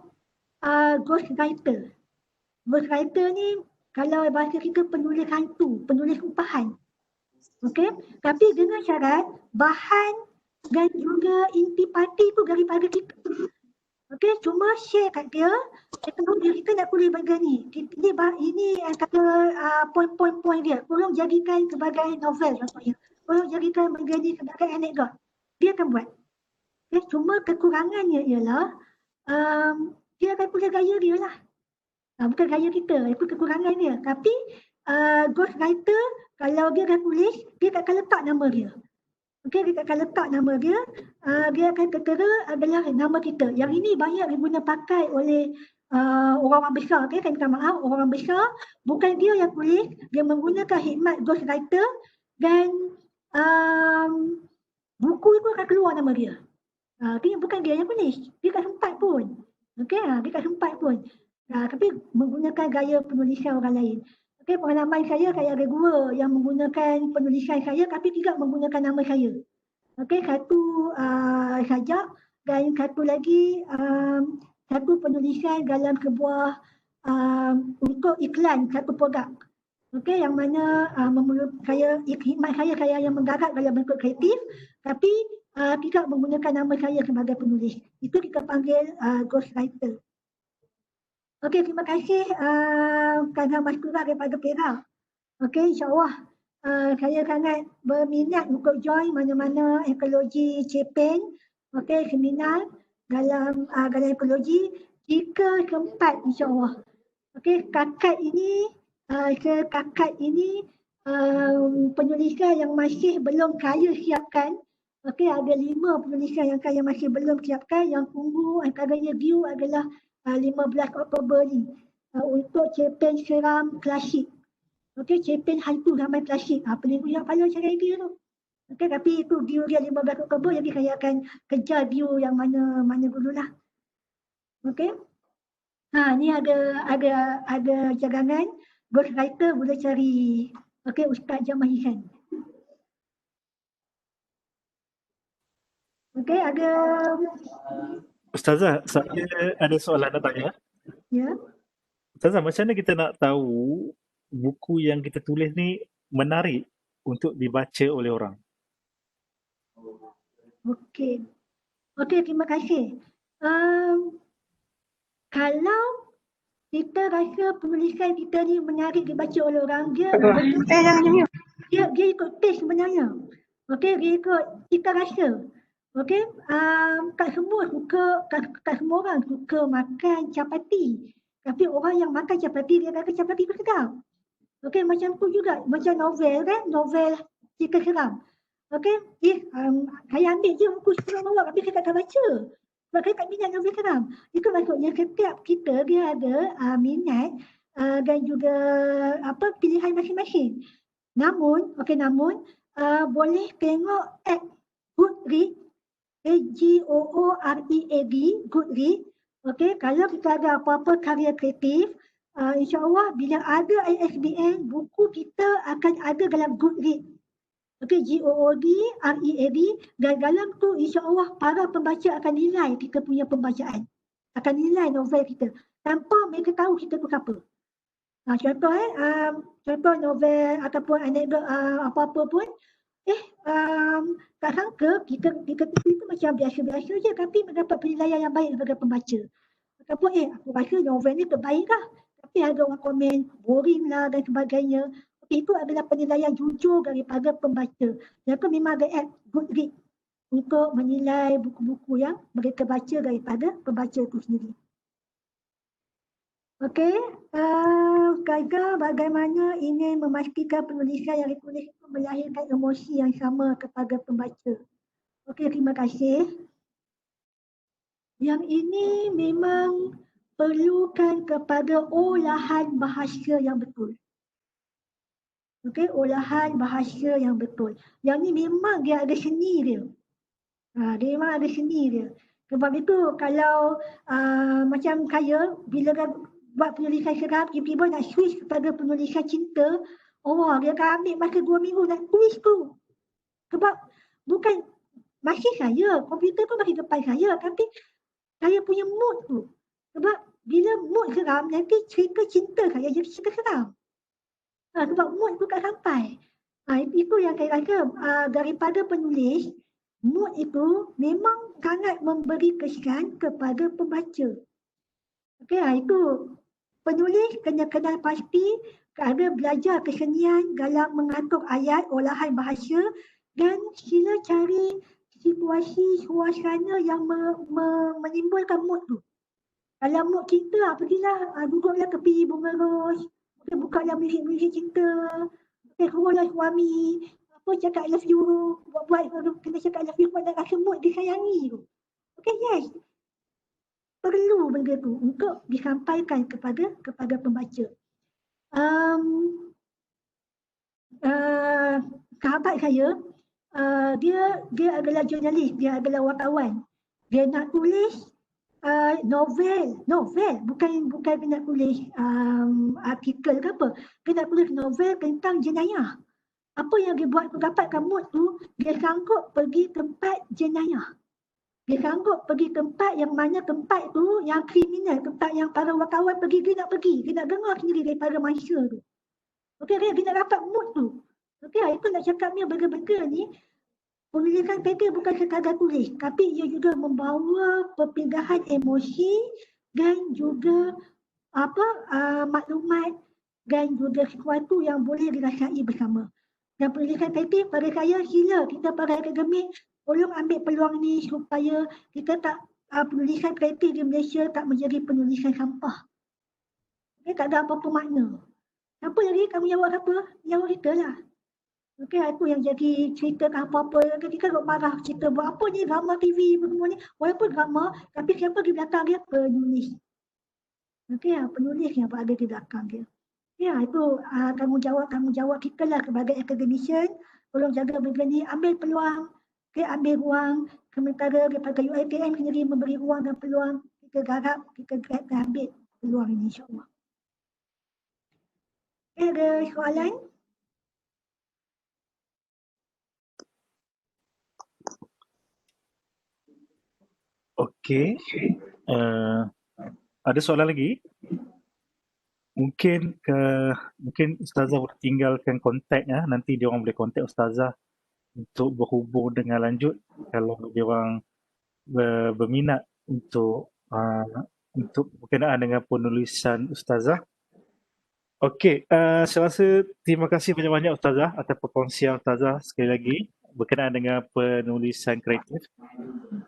ghostwriter. Ghostwriter ni kalau bahasa kita penulis hantu, penulis upahan. Okey, tapi dengan syarat bahan dan juga intipati tu daripada kita. Okey, cuma share kat dia, tahu dia kita nak tulis benda ni. Ini antara poin-poin dia. Tolong jadikan sebagai novel contohnya. Tolong jadikan benda ni sebagai anekdot. Dia akan buat. Okay, cuma kekurangannya ialah dia akan tulis gaya dia lah. Bukan gaya kita, itu kekurangan dia. Tapi ghostwriter kalau dia dah tulis, dia tak akan letak nama dia. Okey, dia akan letak nama dia, dia akan tertera adalah nama kita. Yang ini banyak diguna pakai oleh orang-orang besar. Okay? Saya minta maaf, orang besar bukan dia yang tulis, dia menggunakan khidmat ghostwriter dan buku itu akan keluar nama dia. Bukan dia yang tulis, dia tak sempat pun. Okay? Dia tak sempat pun. Tapi menggunakan gaya penulisan orang lain. Okey, pengalaman saya ada dua yang menggunakan penulisan saya tapi tidak menggunakan nama saya. Okey, satu sajak dan satu lagi satu penulisan dalam sebuah untuk iklan satu produk. Okey, yang mana hikmat saya yang menggarap dalam bentuk kreatif tapi tidak menggunakan nama saya sebagai penulis. Itu kita panggil ghostwriter. Okey, terima kasih kerana Mastura daripada Perak. Okey, insyaAllah saya sangat berminat untuk join mana-mana ekologi CPEN, okey, seminar dalam ekologi jika sempat insyaAllah. Okey, kakak ini penulisan yang masih belum saya siapkan. Okey, ada 5 penulisan yang saya masih belum siapkan, yang tunggu antaranya due adalah 15 Oktober ni untuk CPEN seram klasik. Okey, CPEN hantu ramai klasik. Peningu yang paling saya idea tu. Okey, tapi itu due dia 15 Oktober, jadi saya akan kejar due yang mana dululah. Okey. Ni ada cadangan. Ghostwriter boleh cari. Okey, Ustaz Jamal Hisan. Okey, ada Ustazah, saya ada soalan nak tanya. ya. Ustazah, macam mana kita nak tahu buku yang kita tulis ni menarik untuk dibaca oleh orang? Okey, terima kasih. Kalau kita rasa penulisan kita ni menarik dibaca oleh orang, dia ikut taste sebenarnya. Okey, dia ikut kita rasa. Okey, tak semua orang suka makan capati. Tapi orang yang makan capati, dia kata capati tu sedap. Okey, macam tu juga. Macam novel kan, novel cerita seram. Okey, saya ambil je buku seram awak tapi saya tak baca. Sebab saya tak minat novel seram. Itu maksudnya setiap kita dia ada minat dan juga pilihan masing-masing. Namun boleh tengok app Goodreads, Gooread, Goodreads. Okey, kalau kita ada apa-apa karya kreatif, insyaAllah bila ada ISBN, buku kita akan ada dalam Goodreads. Okey, Gooread, dan dalam tu insyaAllah para pembaca akan nilai kita punya pembacaan. Akan nilai novel kita. Tanpa mereka tahu kita tu siapa. Contoh novel ataupun anekdot apa-apa pun, tak sangka kita itu macam biasa-biasa je tapi mendapat penilaian yang baik daripada pembaca. Ataupun aku rasa novel ni terbaik lah tapi ada orang komen boring lah dan sebagainya. Okay, itu adalah penilaian jujur daripada pembaca. Mereka memang ada app Goodreads untuk menilai buku-buku yang mereka baca daripada pembaca itu sendiri. Okey, Gaga bagaimana ingin memastikan penulisan yang ditulis itu melahirkan emosi yang sama kepada pembaca. Okey, terima kasih. Yang ini memang perlukan kepada olahan bahasa yang betul. Okey, olahan bahasa yang betul. Yang ni memang dia ada seni dia. Dia memang ada seni dia. Sebab itu kalau macam saya, bila buat penulisan seram, tiba-tiba nak switch kepada penulisan cinta, dia akan ambil masa 2 minggu nak tulis tu. Sebab bukan, masih saya, komputer tu masih depan saya, tapi saya punya mood tu. Sebab bila mood seram, nanti cerita cinta saya jadi cerita seram. Sebab mood tu tak sampai. Itu yang saya rasa daripada penulis, mood itu memang sangat memberi kesan kepada pembaca. Okey, itu penulis kena kenal pasti ada belajar kesenian dalam mengatur ayat, olahan bahasa dan sila cari situasi, suasana yang menimbulkan mood tu. Kalau mood cinta, pergilah duduklah tepi bunga ros, bukalah muzik-muzik cinta, keluarlah suami, cakap I love you, buat kena cakap I love you, buat rasa mood disayangi tu. Okey, yes. Perlu benda tu untuk disampaikan kepada pembaca. Sahabat saya, dia adalah jurnalis, dia adalah wartawan. Dia nak tulis novel, bukan dia nak tulis artikel ke apa. Dia nak tulis novel tentang jenayah. Apa yang dia buat tu, dapatkan mood tu, dia sanggup pergi tempat jenayah. Dia sanggup pergi tempat yang mana tempat tu yang kriminal, tempat yang para wartawan pergi, dia nak dengar sendiri daripada manusia tu. Okey, dia nak dapat mood tu. Okey, itu nak cakapnya benda-benda ni, penulisan kereta bukan sekadar tulis, tapi ia juga membawa perpindahan emosi dan juga maklumat dan juga sesuatu yang boleh dirasai bersama. Dan penulisan kreatif pada saya, sila kita para akademik tolong ambil peluang ni supaya kita penulisan kreatif di Malaysia tak menjadi penulisan sampah. Okay, tak ada apa-apa makna. Apa lagi? Kamu jawab apa? Jawab kita lah. Okey, aku yang jadi cerita apa-apa. Kita duk marah cerita buat apa ni, drama TV semua ni. Walaupun drama, tapi siapa di belakang dia? Penulis. Okey, penulis yang ada di belakang dia. Ya, itu tanggungjawab kita lah sebagai academician. Tolong jaga benda ni, ambil peluang, ambil ruang. Sementara daripada UiTM sendiri memberi ruang dan peluang, kita garap, kita grab dan ambil peluang ini, insyaAllah. Ada soalan? Okey. Ada soalan lagi? Mungkin Ustazah boleh tinggalkan kontak ya. Nanti dia orang boleh kontak Ustazah untuk berhubung dengan lanjut kalau dia orang berminat untuk berkenaan dengan penulisan Ustazah. Okey, saya rasa terima kasih banyak-banyak Ustazah atas perkongsian Ustazah sekali lagi berkenaan dengan penulisan kreatif.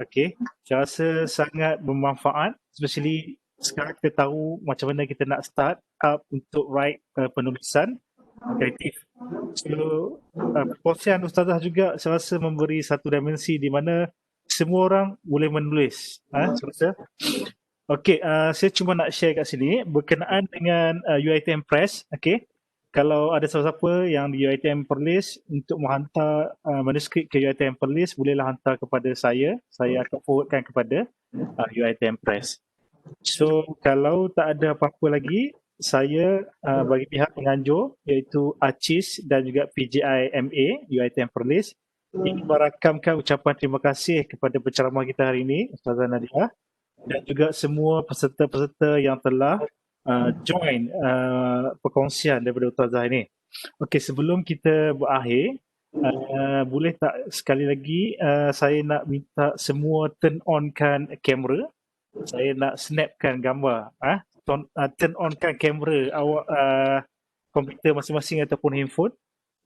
Okey, saya rasa sangat bermanfaat, especially sekarang kita tahu macam mana kita nak start up untuk write penulisan kreatif. So, perkongsian Ustazah juga saya rasa memberi satu dimensi di mana semua orang boleh menulis. Saya rasa. Okey, saya cuma nak share kat sini berkenaan dengan UiTM Press. Okey, kalau ada siapa-siapa yang di UiTM Perlis untuk menghantar manuskrip ke UiTM Perlis, bolehlah hantar kepada saya. Saya akan forwardkan kepada UiTM Press. So, kalau tak ada apa-apa lagi, saya bagi pihak penganjur iaitu ACIS dan juga PJI MA UiTM Perlis ingin merakamkan ucapan terima kasih kepada penceramah kita hari ini, Ustazah Nadia, dan juga semua peserta-peserta yang telah join perkongsian daripada Ustazah ini. Okey, sebelum kita berakhir, boleh tak sekali lagi saya nak minta semua turn on-kan kamera. Saya nak snapkan gambar. Turn on-kan kamera awak, komputer masing-masing ataupun handphone.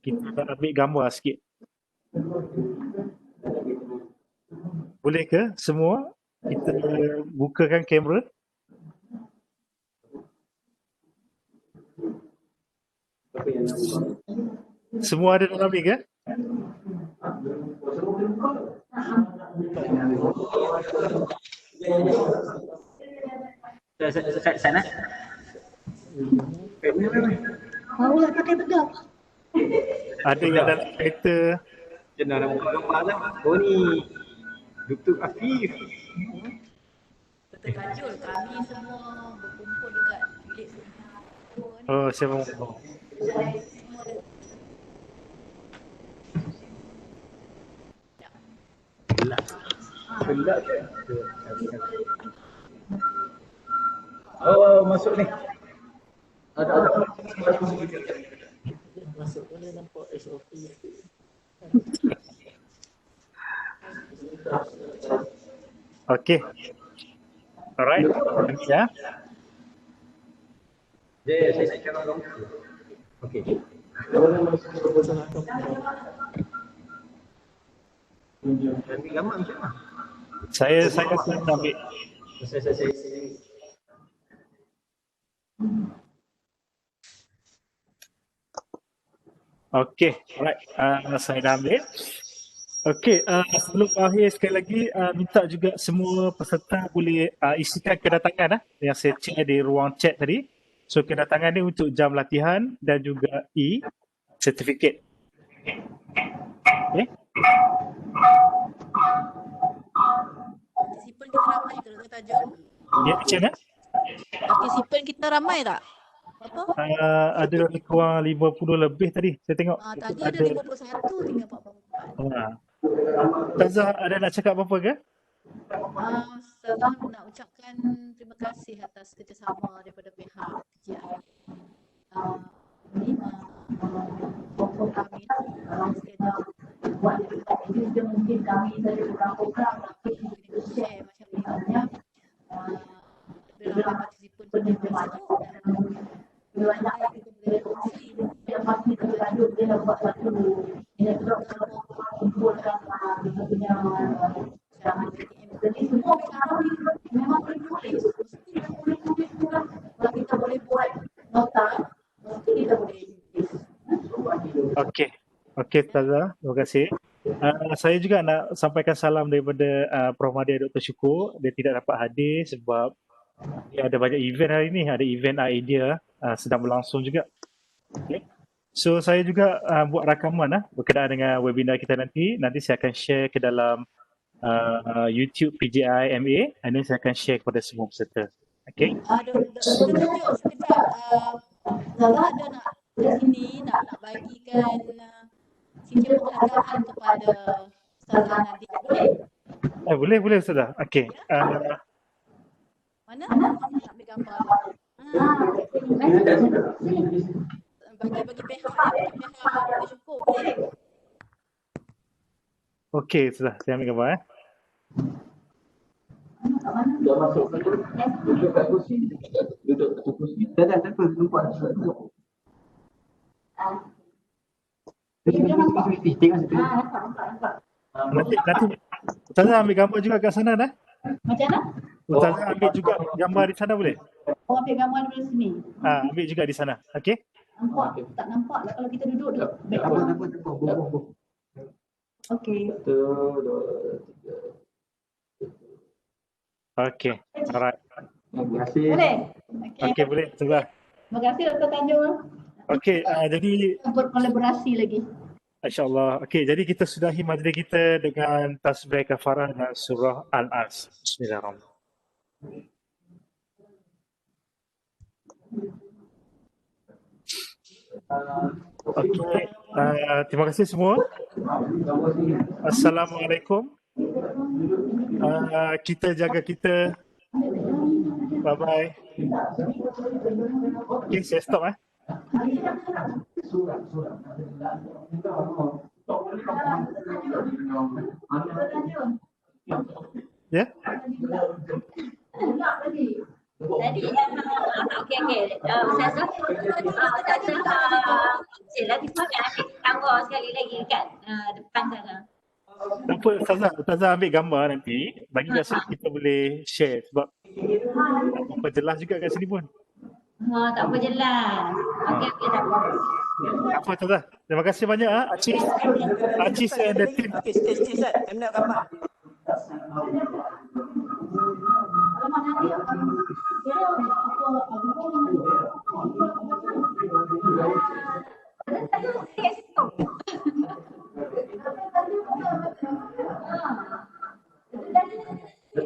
Kita nak ambil gambar sikit. Boleh ke semua? Kita bukakan kamera. Semua ada dalam ni ke? Sana. Baru nak pakai bedak. Ada yang dalam kereta. Jangan nak buka gambar lah. Oh ni, Dr. Afif. Betul Kajol, kami semua berkumpul dekat bilik ni. Oh, saya mahu. Gelap ke? Oh, masuk ni. Ada. Masuk boleh nampak SOP. Okey. Alright. Ya. Saya cakap dong. Okey. Ambil gambar macam mana? Saya akan ambil. Saya. Okey, alright. Saya dah ambil. Okey, sebelum akhir sekali lagi minta juga semua peserta boleh isikan kedatangan yang saya share di ruang chat tadi. So kedatangan ni untuk jam latihan dan juga sertifikat. Okey. kita ramai ke Dr. Tajul? Ya, macam mana? Partisipan kita ramai tak? Apa? Ada lebih kurang 50 lebih tadi. Saya tengok. Tadi ada 51 tinggal 44. Tazah ada nak cakap apa-apa ke? Saya nak ucapkan terima kasih atas kerjasama daripada pihak PGI. Ini pokok kami sekadar buat ini mungkin kami saja kurang program tapi kita share macam ni banyak lebih ramai partisipan penyelesaian itu dan banyak kita boleh kongsi yang pasti terlanjut dia nak buat satu program kumpulkan kita punya jadi semua cara memang boleh tulis mesti kita boleh tulis juga kalau kita boleh buat nota mesti kita boleh tulis. Okey Tazah, terima kasih. Saya juga nak sampaikan salam daripada Prof. Mahathir Dr. Syukur. Dia tidak dapat hadir sebab dia ada banyak event hari ni. Ada event idea sedang berlangsung juga. Okay. So saya juga buat rakaman berkenaan dengan webinar kita nanti. Nanti saya akan share ke dalam YouTube PGI MA and then saya akan share kepada semua peserta. Okay. Sekejap. Zara ada nak di sini nak bagikan sikit penghargaan kepada Ustazah Nadia. Boleh Ustazah. Okey. Mana? Nak ambil gambar. Bagi pihak syukur. Okey Ustazah, saya ambil gambar Dah masuk duduk kat kursi. Duduk kat kursi. Tak apa, nampak. Nanti Ustazah ambil gambar juga kat sana dah. Macam mana? Ustazah ambil juga gambar di sana boleh? Ambil gambar dari sini. Ambil juga di sana. Okey. Nampak? Tak nampak lah kalau kita duduk di background. Okey. Okey. Alright. Terima kasih. Boleh? Okey, boleh Ustazah. Terima kasih Dr. Tanjung. Okey, jadi Berkolaborasi lagi. insya-Allah. Okey, jadi kita sudahi majlis kita dengan tasbih kafarah dan surah Al-As. Bismillahirrahmanirrahim. Okey, terima kasih semua. Assalamualaikum. Kita jaga kita. Bye-bye. Okey, saya stop Ya? Tadi okey. Saya Latifah akan ambil gambar sekali lagi kat depan sana. Apa Ustazah ambil gambar nanti bagi kat sini kita boleh share sebab apa jelas juga kat sini pun. Tak apa jelas. Okey tak apa. Apa Ustazah? Terima kasih banyak Acis and the team. Stay set. I'm nak gambar.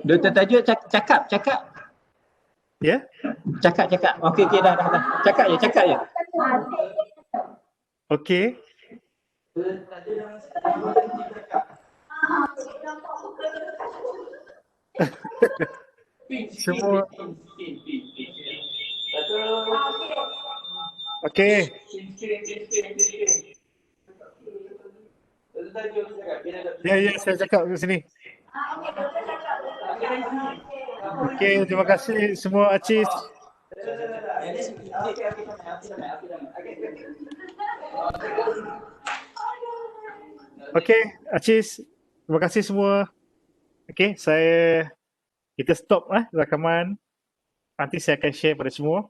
Dr. Tajul cakap. Ya? Cakap. Okey dah. Cakap je. Okey. Semua. Okey. Ya, saya cakap ke sini. Okey, terima kasih semua Acis. Okey, Acis. Terima kasih semua. Okey, kita stop rakaman. Nanti saya akan share pada semua.